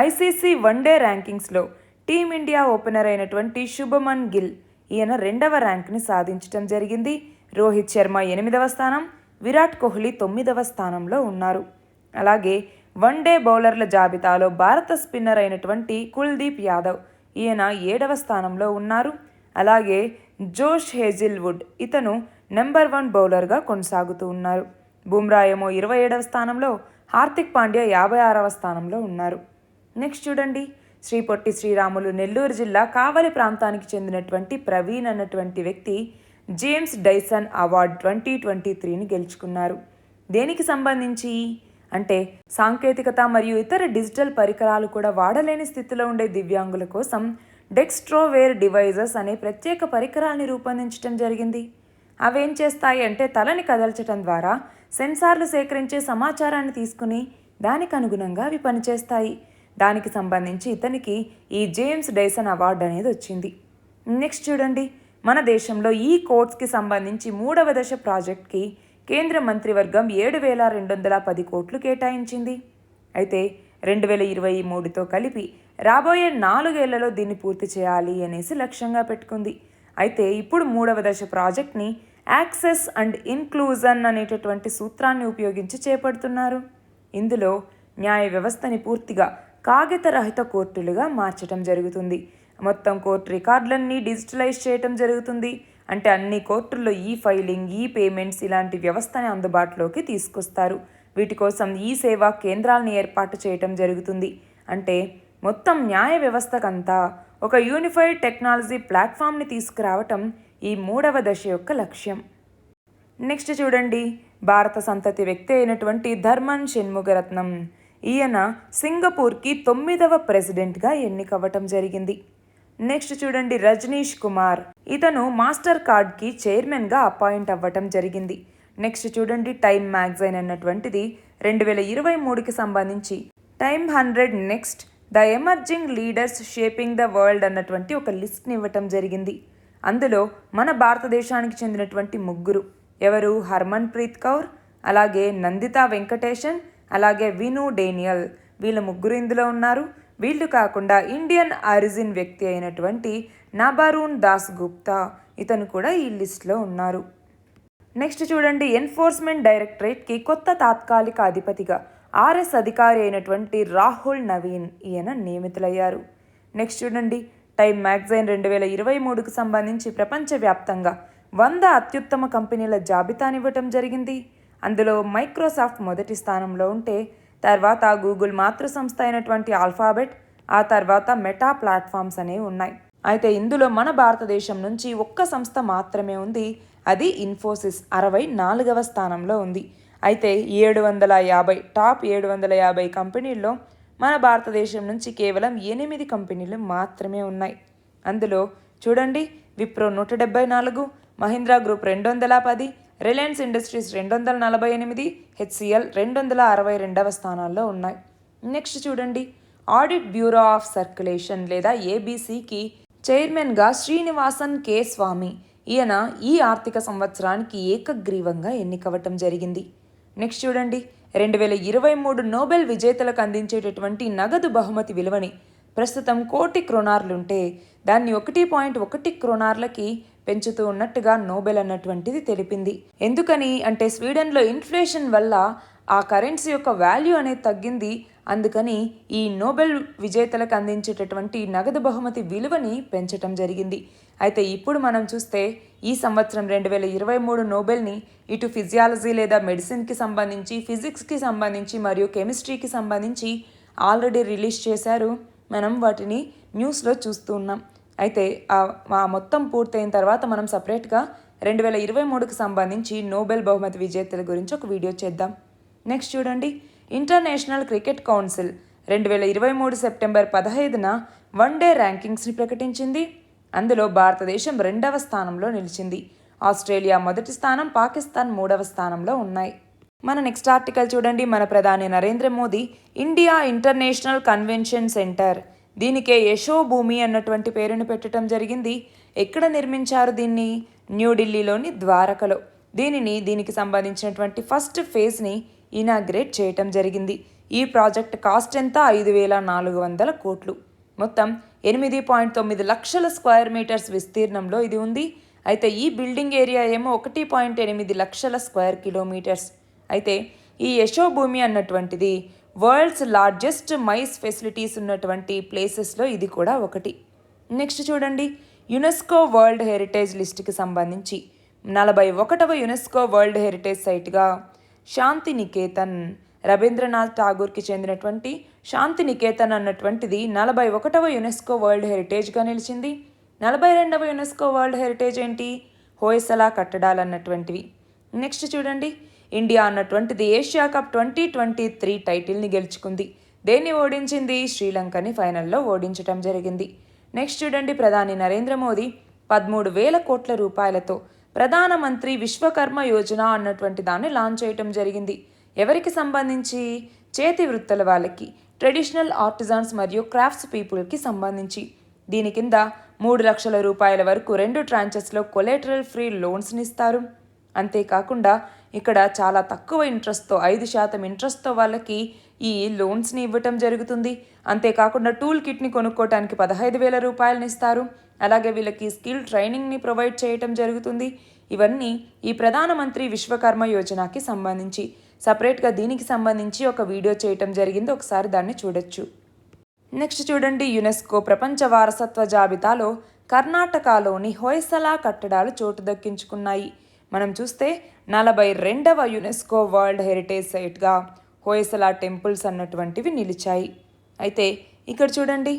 ఐసీసీ వన్డే ర్యాంకింగ్స్లో టీమిండియా ఓపెనర్ అయినటువంటి శుభమన్ గిల్ ఈయన 2వ ర్యాంక్ని సాధించడం జరిగింది. రోహిత్ శర్మ 8వ స్థానం, విరాట్ కోహ్లీ 9వ స్థానంలో ఉన్నారు. అలాగే వన్డే బౌలర్ల జాబితాలో భారత స్పిన్నర్ అయినటువంటి కుల్దీప్ యాదవ్ ఈయన 7వ స్థానంలో ఉన్నారు. అలాగే జోష్ హేజిల్వుడ్ ఇతను నెంబర్ 1 బౌలర్గా కొనసాగుతూ ఉన్నారు. బుమ్రా ఏమో 27వ స్థానంలో, హార్దిక్ పాండ్యా 56వ స్థానంలో ఉన్నారు. నెక్స్ట్ చూడండి, శ్రీ పొట్టి శ్రీరాములు నెల్లూరు జిల్లా కావలి ప్రాంతానికి చెందినటువంటి ప్రవీణ్ అన్నటువంటి వ్యక్తి జేమ్స్ డైసన్ అవార్డ్ 2023ని గెలుచుకున్నారు. దేనికి సంబంధించి అంటే సాంకేతికత మరియు ఇతర డిజిటల్ పరికరాలు కూడా వాడలేని స్థితిలో ఉండే దివ్యాంగుల కోసం డెక్స్ట్రోవేర్ డివైజెస్ అనే ప్రత్యేక పరికరాన్ని రూపొందించడం జరిగింది. అవేం చేస్తాయి అంటే తలని కదల్చడం ద్వారా సెన్సార్లు సేకరించే సమాచారాన్ని తీసుకుని దానికి అనుగుణంగా అవి పనిచేస్తాయి. దానికి సంబంధించి ఇతనికి ఈ జేమ్స్ డైసన్ అవార్డు అనేది వచ్చింది. నెక్స్ట్ చూడండి, మన దేశంలో ఈ కోర్ట్స్కి సంబంధించి 3వ దశ ప్రాజెక్ట్కి కేంద్ర మంత్రివర్గం 7,210 కోట్లు కేటాయించింది. అయితే 2023తో కలిపి రాబోయే 4 ఏళ్లలో దీన్ని పూర్తి చేయాలి అనేసి లక్ష్యంగా పెట్టుకుంది. అయితే ఇప్పుడు 3వ దశ ప్రాజెక్ట్ని యాక్సెస్ అండ్ ఇన్క్లూజన్ అనేటటువంటి సూత్రాన్ని ఉపయోగించి చేపడుతున్నారు. ఇందులో న్యాయ వ్యవస్థని పూర్తిగా కాగితరహిత కోర్టులుగా మార్చడం జరుగుతుంది. మొత్తం కోర్టు రికార్డులన్నీ డిజిటలైజ్ చేయటం జరుగుతుంది. అంటే అన్ని కోర్టుల్లో ఈ ఫైలింగ్, ఈ పేమెంట్స్ ఇలాంటి వ్యవస్థని అందుబాటులోకి తీసుకొస్తారు. వీటి కోసం ఈ సేవా కేంద్రాలను ఏర్పాటు చేయటం జరుగుతుంది. అంటే మొత్తం న్యాయ వ్యవస్థకంతా ఒక యూనిఫైడ్ టెక్నాలజీ ప్లాట్ఫామ్ని తీసుకురావటం ఈ 3వ దశ యొక్క లక్ష్యం. నెక్స్ట్ చూడండి, భారత సంతతి వ్యక్తి అయినటువంటి ధర్మన్ షణ్ముగరత్నం ఈయన సింగపూర్కి 9వ ప్రెసిడెంట్గా ఎన్నికవ్వటం జరిగింది. నెక్స్ట్ చూడండి, రజనీష్ కుమార్ ఇతను మాస్టర్ కార్డ్కి చైర్మన్గా అపాయింట్ అవ్వటం జరిగింది. నెక్స్ట్ చూడండి, టైమ్ మ్యాగజైన్ అన్నటువంటిది 2023కి సంబంధించి time 100 next the emerging leaders shaping the world అన్నటువంటి ఒక లిస్ట్ని ఇవ్వటం జరిగింది. అందులో మన భారతదేశానికి చెందినటువంటి 3 ఎవరు, హర్మన్ ప్రీత్ కౌర్, అలాగే నందితా వెంకటేశన్, అలాగే విను డేనియల్, వీళ్ళ 3 ఇందులో ఉన్నారు. వీళ్ళు కాకుండా ఇండియన్ ఆరిజిన్ వ్యక్తి అయినటువంటి నబరూన్ దాస్ గుప్తా ఇతను కూడా ఈ లిస్ట్లో ఉన్నారు. నెక్స్ట్ చూడండి, ఎన్ఫోర్స్మెంట్ డైరెక్టరేట్కి కొత్త తాత్కాలిక అధిపతిగా ఆర్ఎస్ అధికారి అయినటువంటి రాహుల్ నవీన్ ఈయన నియమితులయ్యారు. నెక్స్ట్ చూడండి, టైమ్ మ్యాగజైన్ 2023కు సంబంధించి ప్రపంచవ్యాప్తంగా 100 అత్యుత్తమ కంపెనీల జాబితానివ్వటం జరిగింది. అందులో మైక్రోసాఫ్ట్ మొదటి స్థానంలో ఉంటే తర్వాత గూగుల్ మాతృ సంస్థ అయినటువంటి ఆల్ఫాబెట్, ఆ తర్వాత మెటా ప్లాట్ఫామ్స్ అనేవి ఉన్నాయి. అయితే ఇందులో మన భారతదేశం నుంచి ఒక్క సంస్థ మాత్రమే ఉంది, అది ఇన్ఫోసిస్ 64వ స్థానంలో ఉంది. అయితే 750 టాప్ 750 కంపెనీల్లో మన భారతదేశం నుంచి కేవలం 8 కంపెనీలు మాత్రమే ఉన్నాయి. అందులో చూడండి, Wipro 174, Mahindra group 210, Reliance Industries 248, HCL 262వ స్థానాల్లో ఉన్నాయి. నెక్స్ట్ చూడండి, ఆడిట్ బ్యూరో ఆఫ్ సర్క్యులేషన్ లేదా ఏబీసీకి చైర్మన్గా శ్రీనివాసన్ కె స్వామి ఈయన ఈ ఆర్థిక సంవత్సరానికి ఏకగ్రీవంగా ఎన్నికవ్వటం జరిగింది. నెక్స్ట్ చూడండి, 2023 నోబెల్ విజేతలకు అందించేటటువంటి నగదు బహుమతి విలువని ప్రస్తుతం 1 కోటి క్రోనార్లుంటే దాన్ని 1.1 క్రోనార్లకి పెంచుతూ ఉన్నట్టుగా నోబెల్ అన్నటువంటిది తెలిపింది. ఎందుకని అంటే స్వీడన్లో ఇన్ఫ్లేషన్ వల్ల ఆ కరెన్సీ యొక్క వాల్యూ అనేది తగ్గింది. అందుకని ఈ నోబెల్ విజేతలకు అందించేటటువంటి నగదు బహుమతి విలువని పెంచటం జరిగింది. అయితే ఇప్పుడు మనం చూస్తే ఈ సంవత్సరం 2023 నోబెల్ని ఇటు ఫిజియాలజీ లేదా మెడిసిన్కి సంబంధించి, ఫిజిక్స్కి సంబంధించి మరియు కెమిస్ట్రీకి సంబంధించి ఆల్రెడీ రిలీజ్ చేశారు. మనం వాటిని న్యూస్లో చూస్తూ ఉన్నాం. అయితే ఆ మొత్తం పూర్తయిన తర్వాత మనం సపరేట్గా 2023కి సంబంధించి నోబెల్ బహుమతి విజేతల గురించి ఒక వీడియో చేద్దాం. నెక్స్ట్ చూడండి, ఇంటర్నేషనల్ క్రికెట్ కౌన్సిల్ 2023 సెప్టెంబర్ 15న వన్డే ర్యాంకింగ్స్ని ప్రకటించింది. అందులో భారతదేశం 2వ స్థానంలో నిలిచింది. ఆస్ట్రేలియా మొదటి స్థానం, పాకిస్తాన్ 3వ స్థానంలో ఉన్నాయి. మన నెక్స్ట్ ఆర్టికల్ చూడండి. మన ప్రధాని Narendra Modi India international convention centre, దీనికే యశోభూమి అన్నటువంటి పేరును పెట్టడం జరిగింది. ఎక్కడ నిర్మించారు దీన్ని? న్యూఢిల్లీలోని ద్వారకలో. దీనికి సంబంధించినటువంటి ఫస్ట్ ఫేజ్ని ఇనాగ్రేట్ చేయటం జరిగింది. ఈ ప్రాజెక్ట్ కాస్ట్ ఎంత? 5,400 కోట్లు. మొత్తం 8.9 లక్షల స్క్వేర్ మీటర్స్ విస్తీర్ణంలో ఇది ఉంది. అయితే ఈ బిల్డింగ్ ఏరియా ఏమో 1.8 లక్షల స్క్వేర్ కిలోమీటర్స్. అయితే ఈ యశోభూమి అన్నటువంటిది వరల్డ్స్ లార్జెస్ట్ మైస్ ఫెసిలిటీస్ ఉన్నటువంటి ప్లేసెస్లో ఇది కూడా ఒకటి. నెక్స్ట్ చూడండి, యునెస్కో వరల్డ్ హెరిటేజ్ లిస్ట్కి సంబంధించి 41వ యునెస్కో వరల్డ్ హెరిటేజ్ సైట్గా శాంతినికేతన్, రవీంద్రనాథ్ ఠాగూర్కి చెందినటువంటి శాంతినికేతన్ అన్నటువంటిది 41వ యునెస్కో వరల్డ్ హెరిటేజ్గా నిలిచింది. 42వ యునెస్కో వరల్డ్ హెరిటేజ్ ఏంటి? హోయసలా కట్టడాలు అన్నటువంటివి. నెక్స్ట్ చూడండి, ఇండియా అన్నటువంటిది ఏషియా కప్ 2023 టైటిల్ని గెలుచుకుంది. దేన్ని ఓడించింది? శ్రీలంకని ఫైనల్లో ఓడించటం జరిగింది. నెక్స్ట్ చూడండి, ప్రధాని నరేంద్ర మోదీ 13,000 కోట్ల రూపాయలతో ప్రధానమంత్రి విశ్వకర్మ యోజన అన్నటువంటి దాన్ని లాంచ్ చేయటం జరిగింది. ఎవరికి సంబంధించి? చేతి వృత్తుల వాళ్ళకి, ట్రెడిషనల్ ఆర్టిజాన్స్ మరియు క్రాఫ్ట్స్ పీపుల్కి సంబంధించి. దీని కింద 3 లక్షల రూపాయల వరకు 2 ట్రాంచెస్లో కొలేటరల్ ఫ్రీ లోన్స్ని ఇస్తారు. అంతేకాకుండా ఇక్కడ చాలా తక్కువ ఇంట్రెస్ట్తో 5% ఇంట్రెస్ట్తో వాళ్ళకి ఈ లోన్స్ని ఇవ్వటం జరుగుతుంది. అంతేకాకుండా టూల్ కిట్ని కొనుక్కోవటానికి 15,000 రూపాయలని ఇస్తారు. అలాగే వీళ్ళకి స్కిల్ ట్రైనింగ్ని ప్రొవైడ్ చేయటం జరుగుతుంది. ఇవన్నీ ఈ ప్రధానమంత్రి విశ్వకర్మ యోజనకి సంబంధించి. సపరేట్గా దీనికి సంబంధించి ఒక వీడియో చేయటం జరిగింది, ఒకసారి దాన్ని చూడొచ్చు. నెక్స్ట్ చూడండి, యునెస్కో ప్రపంచ వారసత్వ జాబితాలో కర్ణాటకలోని హొయసలా కట్టడాలు చోటు దక్కించుకున్నాయి. మనం చూస్తే 42వ యునెస్కో వరల్డ్ హెరిటేజ్ సైట్గా హొయసలా టెంపుల్స్ అన్నటువంటివి నిలిచాయి. అయితే ఇక్కడ చూడండి,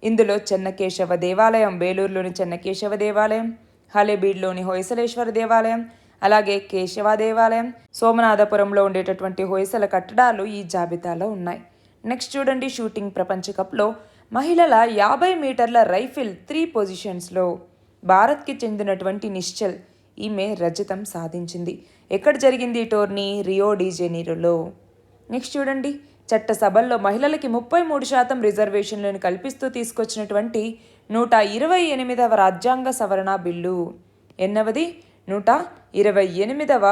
ఇందులో చెన్నకేశవ దేవాలయం, బేలూరులోని చెన్నకేశవ దేవాలయం, హలేబీడ్లోని హొయసలేశ్వర దేవాలయం, అలాగే కేశవ దేవాలయం, సోమనాథపురంలో ఉండేటటువంటి హొయసల కట్టడాలు ఈ జాబితాలో ఉన్నాయి. నెక్స్ట్ చూడండి, షూటింగ్ ప్రపంచ కప్లో మహిళల 50 మీటర్ల రైఫిల్ 3 పొజిషన్స్లో భారత్కి చెందినటువంటి నిశ్చల్, ఈమె రజతం సాధించింది. ఎక్కడ జరిగింది ఈ టోర్నీ? రియో డి జెనీరోలో. నెక్స్ట్ చూడండి, చట్టసభల్లో మహిళలకి 33% రిజర్వేషన్లను కల్పిస్తూ తీసుకొచ్చినటువంటి 128వ రాజ్యాంగ సవరణ బిల్లు. ఎన్నవది? 128వ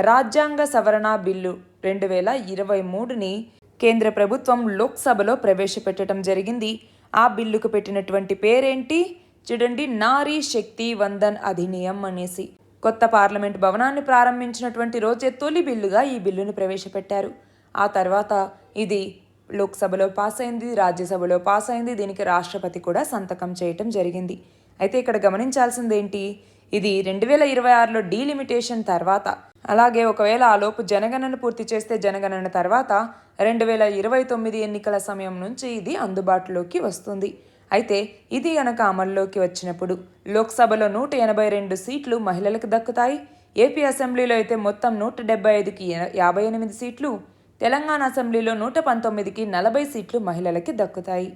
రాజ్యాంగ సవరణ బిల్లు 2023ని కేంద్ర ప్రభుత్వం లోక్సభలో ప్రవేశపెట్టడం జరిగింది. ఆ బిల్లుకు పెట్టినటువంటి పేరేంటి? చూడండి, నారీ శక్తి వందన్ అధినియం అనేసి. కొత్త పార్లమెంట్ భవనాన్ని ప్రారంభించినటువంటి రోజే తొలి బిల్లుగా ఈ బిల్లును ప్రవేశపెట్టారు. ఆ తర్వాత ఇది లోక్సభలో పాస్ అయింది, రాజ్యసభలో పాస్ అయింది. దీనికి రాష్ట్రపతి కూడా సంతకం చేయటం జరిగింది. అయితే ఇక్కడ గమనించాల్సింది ఏంటి? ఇది 2026లో డీలిమిటేషన్ తర్వాత, అలాగే ఒకవేళ ఆ లోపు జనగణన పూర్తి చేస్తే జనగణన తర్వాత 2029 ఎన్నికల సమయం నుంచి ఇది అందుబాటులోకి వస్తుంది. అయితే ఇది గనక అమల్లోకి వచ్చినప్పుడు లోక్సభలో 182 సీట్లు మహిళలకు దక్కుతాయి. ఏపీ అసెంబ్లీలో అయితే మొత్తం 175కి 58 సీట్లు, తెలంగాణ అసెంబ్లీలో 119కి 40 సీట్లు మహిళలకి దక్కుతాయి.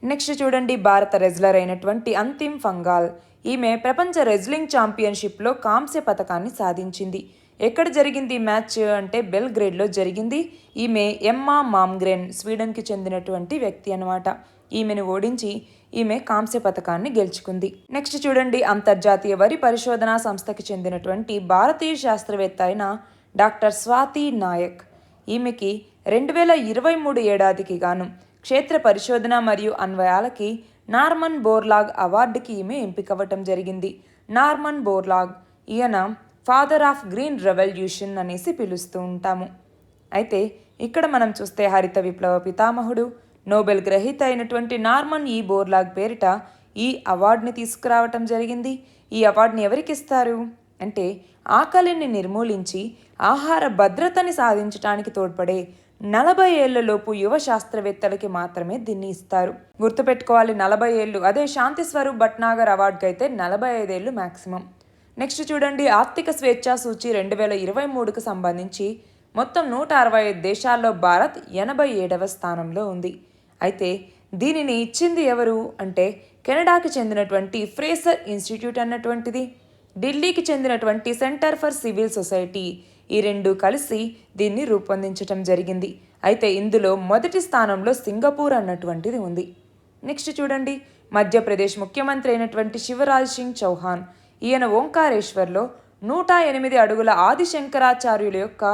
నెక్స్ట్ చూడండి, భారత రెజ్లర్ అయినటువంటి అంతిమ్ ఫంగాల్, ఈమె ప్రపంచ రెజ్లింగ్ ఛాంపియన్షిప్లో కాంస్య పథకాన్ని సాధించింది. ఎక్కడ జరిగింది మ్యాచ్ అంటే బెల్గ్రేడ్లో జరిగింది. ఈమె ఎమ్మా మామ్గ్రెన్, స్వీడన్కి చెందినటువంటి వ్యక్తి అనమాట. ఈమెను ఓడించి ఈమె కాంస్య పథకాన్ని గెలుచుకుంది. నెక్స్ట్ చూడండి, అంతర్జాతీయ వరి పరిశోధనా సంస్థకి చెందినటువంటి భారతీయ శాస్త్రవేత్త అయిన డాక్టర్ స్వాతి నాయక్, ఈమెకి 2023 ఏడాదికి గాను క్షేత్ర పరిశోధన మరియు అన్వయాలకి నార్మన్ బోర్లాగ్ అవార్డుకి ఈమె ఎంపికవ్వటం జరిగింది. నార్మన్ బోర్లాగ్, ఈయన ఫాదర్ ఆఫ్ గ్రీన్ రెవల్యూషన్ అనేసి పిలుస్తూ ఉంటాము. అయితే ఇక్కడ మనం చూస్తే హరిత విప్లవ పితామహుడు, నోబెల్ గ్రహీత అయినటువంటి నార్మన్ ఈ బోర్లాగ్ పేరిట ఈ అవార్డుని తీసుకురావటం జరిగింది. ఈ అవార్డుని ఎవరికి ఇస్తారు అంటే ఆకలిని నిర్మూలించి ఆహార భద్రతని సాధించడానికి తోడ్పడే 40 ఏళ్లలోపు యువ శాస్త్రవేత్తలకి మాత్రమే దీన్ని ఇస్తారు. గుర్తుపెట్టుకోవాలి, 40 ఏళ్ళు. అదే శాంతి స్వరూప్ భట్నాగర్ అవార్డుకి అయితే 45 ఏళ్ళు మ్యాక్సిమం. నెక్స్ట్ చూడండి, ఆర్థిక స్వేచ్ఛా సూచి 2023కు సంబంధించి మొత్తం 165 దేశాల్లో భారత్ 87వ స్థానంలో ఉంది. అయితే దీనిని ఇచ్చింది ఎవరు అంటే కెనడాకి చెందినటువంటి ఫ్రేసర్ ఇన్స్టిట్యూట్ అన్నటువంటిది, ఢిల్లీకి చెందినటువంటి సెంటర్ ఫర్ సివిల్ సొసైటీ, ఈ రెండు కలిసి దీన్ని రూపొందించటం జరిగింది. అయితే ఇందులో మొదటి స్థానంలో సింగపూర్ అన్నటువంటిది ఉంది. నెక్స్ట్ చూడండి, మధ్యప్రదేశ్ ముఖ్యమంత్రి అయినటువంటి శివరాజ్ సింగ్ చౌహాన్, ఈయన ఓంకారేశ్వర్లో 108 అడుగుల ఆదిశంకరాచార్యుల యొక్క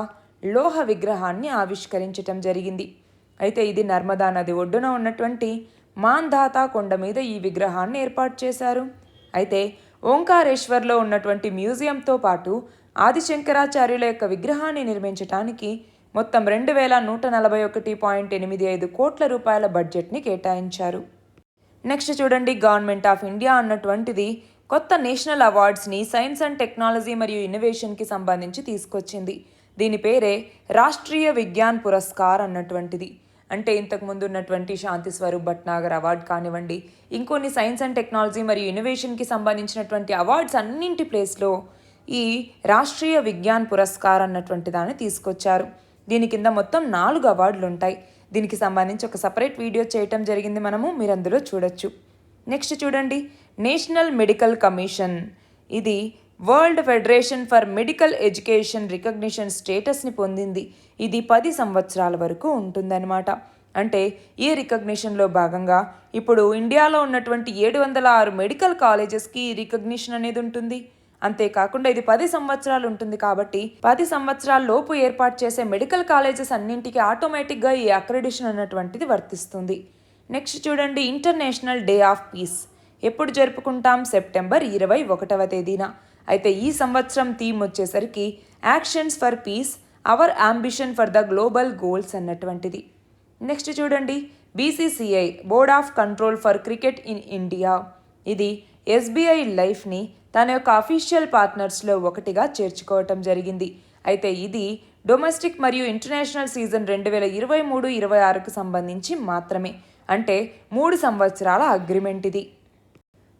లోహ విగ్రహాన్ని ఆవిష్కరించటం జరిగింది. అయితే ఇది నర్మదా నది ఒడ్డున ఉన్నటువంటి మాంధాతా కొండ మీద ఈ విగ్రహాన్ని ఏర్పాటు చేశారు. అయితే ఓంకారేశ్వర్లో ఉన్నటువంటి మ్యూజియంతో పాటు ఆదిశంకరాచార్యుల యొక్క విగ్రహాన్ని నిర్మించటానికి మొత్తం 2141.85 కోట్ల రూపాయల బడ్జెట్ని కేటాయించారు. నెక్స్ట్ చూడండి, గవర్నమెంట్ ఆఫ్ ఇండియా అన్నటువంటిది కొత్త నేషనల్ అవార్డ్స్ని సైన్స్ అండ్ టెక్నాలజీ మరియు ఇన్నోవేషన్కి సంబంధించి తీసుకొచ్చింది. దీని పేరే రాష్ట్రీయ విజ్ఞాన్ పురస్కార్ అన్నటువంటిది. అంటే ఇంతకుముందు ఉన్నటువంటి శాంతి స్వరూప్ భట్నాగర్ అవార్డు కానివ్వండి, ఇంకొన్ని సైన్స్ అండ్ టెక్నాలజీ మరియు ఇన్నోవేషన్కి సంబంధించినటువంటి అవార్డ్స్ అన్నింటి ప్లేస్లో ఈ రాష్ట్రీయ విజ్ఞాన్ పురస్కార్ అన్నటువంటి దాన్ని తీసుకొచ్చారు. దీని కింద మొత్తం 4 అవార్డులు ఉంటాయి. దీనికి సంబంధించి ఒక సపరేట్ వీడియో చేయటం జరిగింది, మీరు అందులో చూడొచ్చు. నెక్స్ట్ చూడండి, నేషనల్ మెడికల్ కమిషన్, ఇది World Federation for Medical Education recognition స్టేటస్ని పొందింది. ఇది 10 సంవత్సరాల వరకు ఉంటుందన్నమాట. అంటే ఈ రికగ్నిషన్లో భాగంగా ఇప్పుడు ఇండియాలో ఉన్నటువంటి 706 మెడికల్ కాలేజెస్కి ఈ రికగ్నిషన్ అనేది ఉంటుంది. అంతేకాకుండా ఇది 10 సంవత్సరాలు ఉంటుంది కాబట్టి 10 సంవత్సరాల లోపు ఏర్పాటు చేసే మెడికల్ కాలేజెస్ అన్నింటికి ఆటోమేటిక్గా ఈ అక్రెడిషన్ అన్నటువంటిది వర్తిస్తుంది. నెక్స్ట్ చూడండి, ఇంటర్నేషనల్ డే ఆఫ్ పీస్ ఎప్పుడు జరుపుకుంటాం? సెప్టెంబర్ 21వ తేదీన. అయితే ఈ సంవత్సరం థీమ్ వచ్చేసరికి actions for peace, our ambition for the global goals అన్నటువంటిది. నెక్స్ట్ చూడండి, BCCI Board of Control for Cricket in India, ఇది SBI లైఫ్ని తన యొక్క అఫీషియల్ పార్ట్నర్స్లో ఒకటిగా చేర్చుకోవటం జరిగింది. అయితే ఇది డొమెస్టిక్ మరియు ఇంటర్నేషనల్ సీజన్ 2023-26కు సంబంధించి మాత్రమే. అంటే 3 సంవత్సరాల అగ్రిమెంట్ ఇది.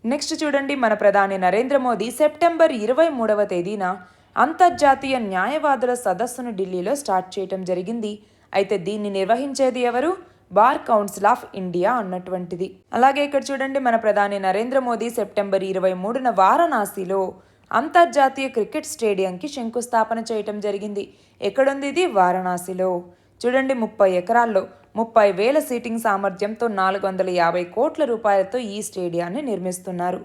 నెక్స్ట్ చూడండి, మన ప్రధాని నరేంద్ర మోదీ సెప్టెంబర్ 23వ తేదీన అంతర్జాతీయ న్యాయవాదుల సదస్సును ఢిల్లీలో స్టార్ట్ చేయటం జరిగింది. అయితే దీన్ని నిర్వహించేది ఎవరు? బార్ కౌన్సిల్ ఆఫ్ ఇండియా అన్నటువంటిది. అలాగే ఇక్కడ చూడండి, మన ప్రధాని నరేంద్ర మోదీ సెప్టెంబర్ 23న వారణాసిలో అంతర్జాతీయ క్రికెట్ స్టేడియంకి శంకుస్థాపన చేయటం జరిగింది. ఎక్కడుంది ఇది? వారణాసిలో. చూడండి, 30 ఎకరాల్లో 30,000 సీటింగ్ సామర్థ్యంతో 450 కోట్ల రూపాయలతో ఈ స్టేడియాన్ని నిర్మిస్తున్నారు.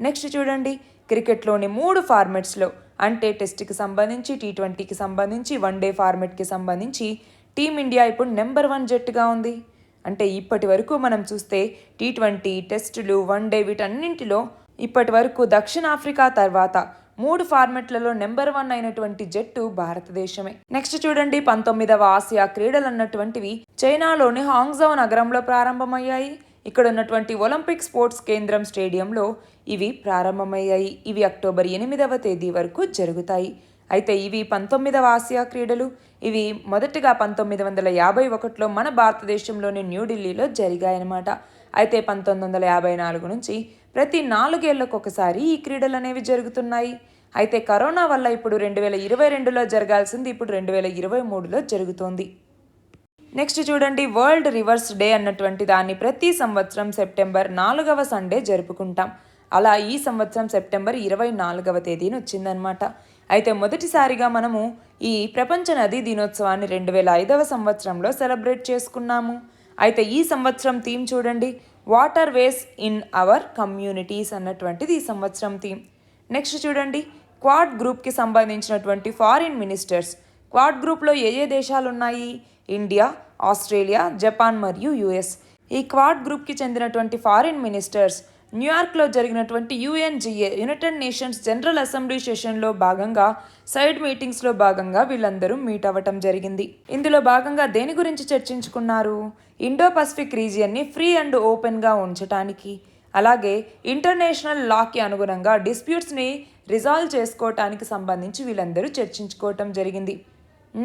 నెక్స్ట్ చూడండి, క్రికెట్లోని 3 ఫార్మెట్స్లో, అంటే టెస్ట్కి సంబంధించి, T20కి సంబంధించి, వన్డే ఫార్మెట్కి సంబంధించి టీమిండియా ఇప్పుడు నెంబర్ 1 జట్టుగా ఉంది. అంటే ఇప్పటి వరకు మనం చూస్తే T20, టెస్టులు, వన్డే వీటన్నింటిలో ఇప్పటి వరకు దక్షిణాఫ్రికా తర్వాత 3 ఫార్మెట్లలో నెంబర్ 1 అయినటువంటి జట్టు భారతదేశమే. నెక్స్ట్ చూడండి, 19వ ఆసియా క్రీడలు అన్నటువంటివి చైనాలోని హాంగ్జౌ నగరంలో ప్రారంభమయ్యాయి. ఇక్కడ ఉన్నటువంటి ఒలింపిక్ స్పోర్ట్స్ కేంద్రం స్టేడియంలో ఇవి ప్రారంభమయ్యాయి. ఇవి అక్టోబర్ 8వ తేదీ వరకు జరుగుతాయి. అయితే ఇవి 19వ ఆసియా క్రీడలు. ఇవి మొదటిగా 1951లో మన భారతదేశంలోని న్యూఢిల్లీలో జరిగాయన్నమాట. అయితే 1954 నుంచి ప్రతి 4 ఏళ్లకు ఒకసారి ఈ క్రీడలు అనేవి జరుగుతున్నాయి. అయితే కరోనా వల్ల ఇప్పుడు 2022లో జరగాల్సింది ఇప్పుడు 2023లో జరుగుతోంది. నెక్స్ట్ చూడండి, వరల్డ్ రివర్స్ డే అన్నటువంటి దాన్ని ప్రతి సంవత్సరం సెప్టెంబర్ 4వ సండే జరుపుకుంటాం. అలా ఈ సంవత్సరం సెప్టెంబర్ 24వ తేదీన వచ్చిందనమాట. అయితే మొదటిసారిగా మనము ఈ ప్రపంచ నదీ దినోత్సవాన్ని 2005వ సంవత్సరంలో సెలబ్రేట్ చేసుకున్నాము. అయితే ఈ సంవత్సరం థీమ్ చూడండి, water ways in our communities అన్నటువంటిది ఈ సంవత్సరం థీమ్. నెక్స్ట్ చూడండి, క్వాడ్ గ్రూప్కి సంబంధించినటువంటి ఫారిన్ మినిస్టర్స్. క్వాడ్ గ్రూప్లో ఏ దేశాలు ఉన్నాయి? ఇండియా, ఆస్ట్రేలియా, జపాన్ మరియు US. ఈ క్వాడ్ గ్రూప్కి చెందినటువంటి ఫారిన్ మినిస్టర్స్ న్యూయార్క్లో జరిగినటువంటి UNGA United nations general assembly సెషన్లో భాగంగా సైడ్ మీటింగ్స్లో భాగంగా వీళ్ళందరూ మీట్ అవ్వటం జరిగింది. ఇందులో భాగంగా దేని గురించి చర్చించుకున్నారు? ఇండో పసిఫిక్ రీజియన్ని ఫ్రీ అండ్ ఓపెన్గా ఉంచటానికి, అలాగే ఇంటర్నేషనల్ లాకి అనుగుణంగా డిస్ప్యూట్స్ని రిజాల్వ్ చేసుకోవటానికి సంబంధించి వీళ్ళందరూ చర్చించుకోవటం జరిగింది.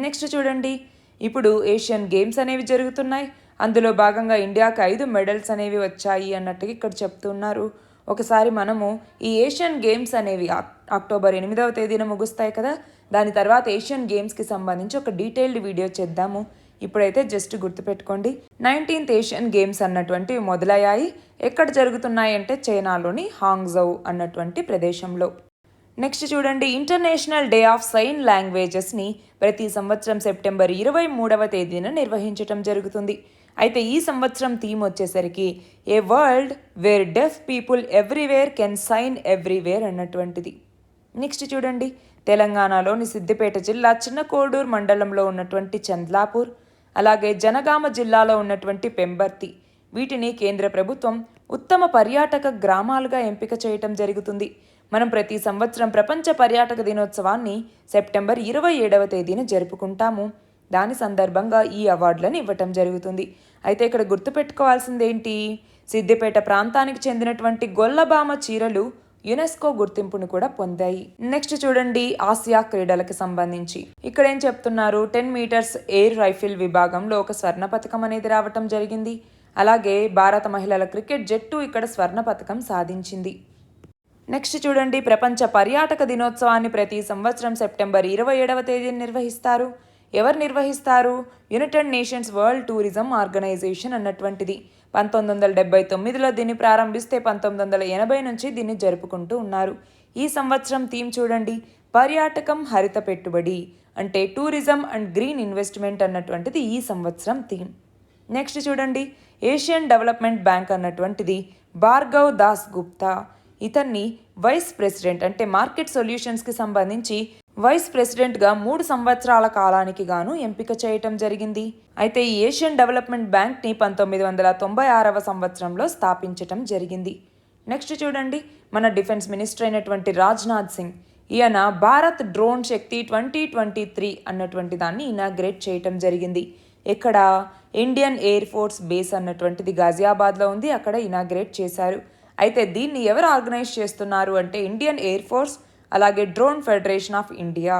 నెక్స్ట్ చూడండి, ఇప్పుడు ఏషియన్ గేమ్స్ అనేవి జరుగుతున్నాయి. అందులో భాగంగా ఇండియాకి 5 మెడల్స్ అనేవి వచ్చాయి అన్నట్టుగా ఇక్కడ చెప్తున్నారు. ఒకసారి మనము ఈ ఏషియన్ గేమ్స్ అనేవి అక్టోబర్ 8వ తేదీన ముగుస్తాయి కదా, దాని తర్వాత ఏషియన్ గేమ్స్కి సంబంధించి ఒక డీటెయిల్డ్ వీడియో చేద్దాము. ఇప్పుడైతే జస్ట్ గుర్తుపెట్టుకోండి, 19th ఏషియన్ గేమ్స్ అన్నటువంటివి మొదలయ్యాయి. ఎక్కడ జరుగుతున్నాయి అంటే చైనాలోని హాంగ్జౌ అన్నటువంటి ప్రదేశంలో. నెక్స్ట్ చూడండి, ఇంటర్నేషనల్ డే ఆఫ్ సైన్ లాంగ్వేజెస్ని ప్రతి సంవత్సరం సెప్టెంబర్ 23వ తేదీన నిర్వహించడం జరుగుతుంది. అయితే ఈ సంవత్సరం థీమ్ వచ్చేసరికి a world where deaf people everywhere can sign everywhere అన్నటువంటిది. నెక్స్ట్ చూడండి, తెలంగాణలోని సిద్దిపేట జిల్లా చిన్న కోడూరు మండలంలో ఉన్నటువంటి చంద్లాపూర్, అలాగే జనగామ జిల్లాలో ఉన్నటువంటి పెంబర్తి, వీటిని కేంద్ర ప్రభుత్వం ఉత్తమ పర్యాటక గ్రామాలుగా ఎంపిక చేయటం జరుగుతుంది. మనం ప్రతి సంవత్సరం ప్రపంచ పర్యాటక దినోత్సవాన్ని సెప్టెంబర్ 27వ తేదీన జరుపుకుంటాము. దాని సందర్భంగా ఈ అవార్డులను ఇవ్వటం జరుగుతుంది. అయితే ఇక్కడ గుర్తుపెట్టుకోవాల్సిందేంటి, సిద్దిపేట ప్రాంతానికి చెందినటువంటి గొల్లబామ చీరలు యునెస్కో గుర్తింపును కూడా పొందాయి. నెక్స్ట్ చూడండి, ఆసియా క్రీడలకు సంబంధించి ఇక్కడ ఏం చెప్తున్నారు, 10 మీటర్స్ ఎయిర్ రైఫిల్ విభాగంలో ఒక స్వర్ణ పథకం అనేది రావటం జరిగింది. అలాగే భారత మహిళల క్రికెట్ జట్టు ఇక్కడ స్వర్ణ పథకం సాధించింది. నెక్స్ట్ చూడండి, ప్రపంచ పర్యాటక దినోత్సవాన్ని ప్రతి సంవత్సరం సెప్టెంబర్ 27వ తేదీన నిర్వహిస్తారు. ఎవరు నిర్వహిస్తారు? United Nations World Tourism Organisation అన్నటువంటిది. 1979లో దీన్ని ప్రారంభిస్తే 1980 నుంచి దీన్ని జరుపుకుంటూ ఉన్నారు. ఈ సంవత్సరం థీమ్ చూడండి, పర్యాటకం హరిత పెట్టుబడి, అంటే టూరిజం అండ్ గ్రీన్ ఇన్వెస్ట్మెంట్ అన్నటువంటిది ఈ సంవత్సరం థీమ్. నెక్స్ట్ చూడండి, ఏషియన్ డెవలప్మెంట్ బ్యాంక్ అన్నటువంటిది భార్గవ్ దాస్ గుప్తా, ఇతన్ని వైస్ ప్రెసిడెంట్ అంటే మార్కెట్ సొల్యూషన్స్కి సంబంధించి వైస్ ప్రెసిడెంట్గా 3 సంవత్సరాల కాలానికి గాను ఎంపిక చేయటం జరిగింది. అయితే ఈ ఏషియన్ డెవలప్మెంట్ బ్యాంక్ని 1996వ సంవత్సరంలో స్థాపించటం జరిగింది. నెక్స్ట్ చూడండి, మన డిఫెన్స్ మినిస్టర్ అయినటువంటి రాజ్నాథ్ సింగ్, ఈయన భారత్ డ్రోన్ శక్తి 2023 అన్నటువంటి దాన్ని ఇనాగ్రేట్ చేయటం జరిగింది. ఇక్కడ ఇండియన్ ఎయిర్ ఫోర్స్ బేస్ అన్నటువంటిది గాజియాబాద్లో ఉంది, అక్కడ ఇనాగ్రేట్ చేశారు. అయితే దీన్ని ఎవరు ఆర్గనైజ్ చేస్తున్నారు అంటే ఇండియన్ ఎయిర్ ఫోర్స్, అలాగే డ్రోన్ ఫెడరేషన్ ఆఫ్ ఇండియా,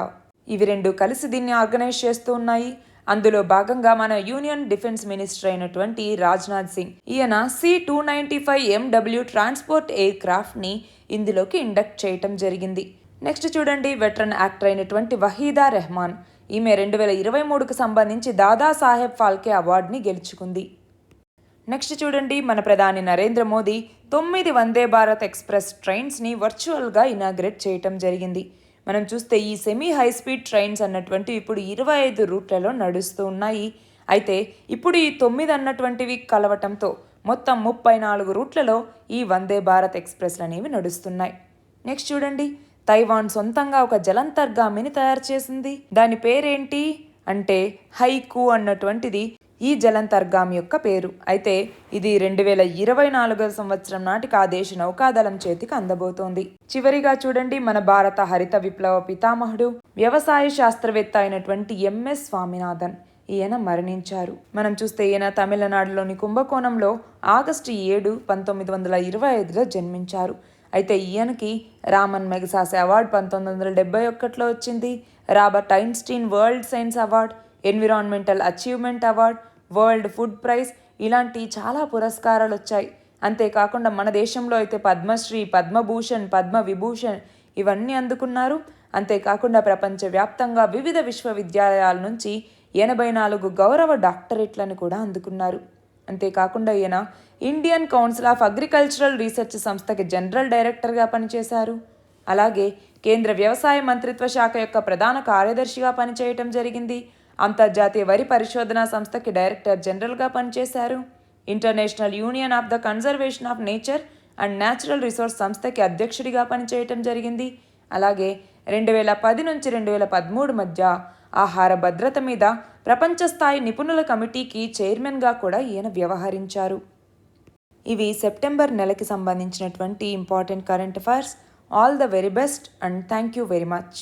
ఇవి రెండు కలిసి దీన్ని ఆర్గనైజ్ చేస్తూ ఉన్నాయి. అందులో భాగంగా మన యూనియన్ డిఫెన్స్ మినిస్టర్ అయినటువంటి రాజ్నాథ్ సింగ్, ఈయన C-295MW ట్రాన్స్పోర్ట్ ఎయిర్ క్రాఫ్ట్ని ఇందులోకి ఇండక్ట్ చేయటం జరిగింది. నెక్స్ట్ చూడండి, వెటరన్ యాక్టర్ అయినటువంటి వహీదా రెహమాన్, ఈమె 2023కు సంబంధించి దాదాసాహెబ్ ఫాల్కే అవార్డుని గెలుచుకుంది. నెక్స్ట్ చూడండి, మన ప్రధాని నరేంద్ర మోదీ 9 వందే భారత్ ఎక్స్ప్రెస్ ట్రైన్స్ని వర్చువల్గా ఇనాగ్రేట్ చేయటం జరిగింది. మనం చూస్తే ఈ సెమీ హై స్పీడ్ ట్రైన్స్ అన్నటువంటి ఇప్పుడు 25 రూట్లలో నడుస్తూ ఉన్నాయి. అయితే ఇప్పుడు ఈ 9 అన్నటువంటివి కలవటంతో మొత్తం 34 రూట్లలో ఈ వందే భారత్ ఎక్స్ప్రెస్లు అనేవి నడుస్తున్నాయి. నెక్స్ట్ చూడండి, తైవాన్ సొంతంగా ఒక జలంతర్గామిని తయారు చేసింది. దాని పేరేంటి అంటే హైకు అన్నటువంటిది ఈ జలంతర్గామి యొక్క పేరు. అయితే ఇది 2024వ సంవత్సరం నాటికి ఆ దేశ నౌకాదళం చేతికి అందబోతోంది. చివరిగా చూడండి, మన భారత హరిత విప్లవ పితామహుడు, వ్యవసాయ శాస్త్రవేత్త అయినటువంటి MS స్వామినాథన్, ఈయన మరణించారు. మనం చూస్తే ఈయన తమిళనాడులోని కుంభకోణంలో ఆగస్టు 7, 1925లో జన్మించారు. అయితే ఈయనకి రామన్ మెగసాసే అవార్డు 1971లో వచ్చింది. Robert Einstein world science award, environmental achievement award, world food praise, ఇలాంటి చాలా పురస్కారాలు వచ్చాయి. అంతేకాకుండా మన దేశంలో అయితే పద్మశ్రీ, పద్మభూషణ్, పద్మవిభూషణ్ ఇవన్నీ అందుకున్నారు. అంతేకాకుండా ప్రపంచవ్యాప్తంగా వివిధ విశ్వవిద్యాలయాల నుంచి 84 గౌరవ డాక్టరేట్లను కూడా అందుకున్నారు. అంతేకాకుండా ఈయన Indian Council of Agricultural research సంస్థకి జనరల్ డైరెక్టర్గా పనిచేశారు. అలాగే కేంద్ర వ్యవసాయ మంత్రిత్వ శాఖ యొక్క ప్రధాన కార్యదర్శిగా పనిచేయటం జరిగింది. అంతర్జాతీయ వరి పరిశోధనా సంస్థకి డైరెక్టర్ జనరల్గా పనిచేశారు. International union of the conservation of nature and natural resource సంస్థకి అధ్యక్షుడిగా పనిచేయటం జరిగింది. అలాగే 2010 నుంచి 2013 మధ్య ఆహార భద్రత మీద ప్రపంచ స్థాయి నిపుణుల కమిటీకి చైర్మన్గా కూడా ఈయన వ్యవహరించారు. ఇవి సెప్టెంబర్ నెలకి సంబంధించినటువంటి important current affairs. All the very best and thank you very much.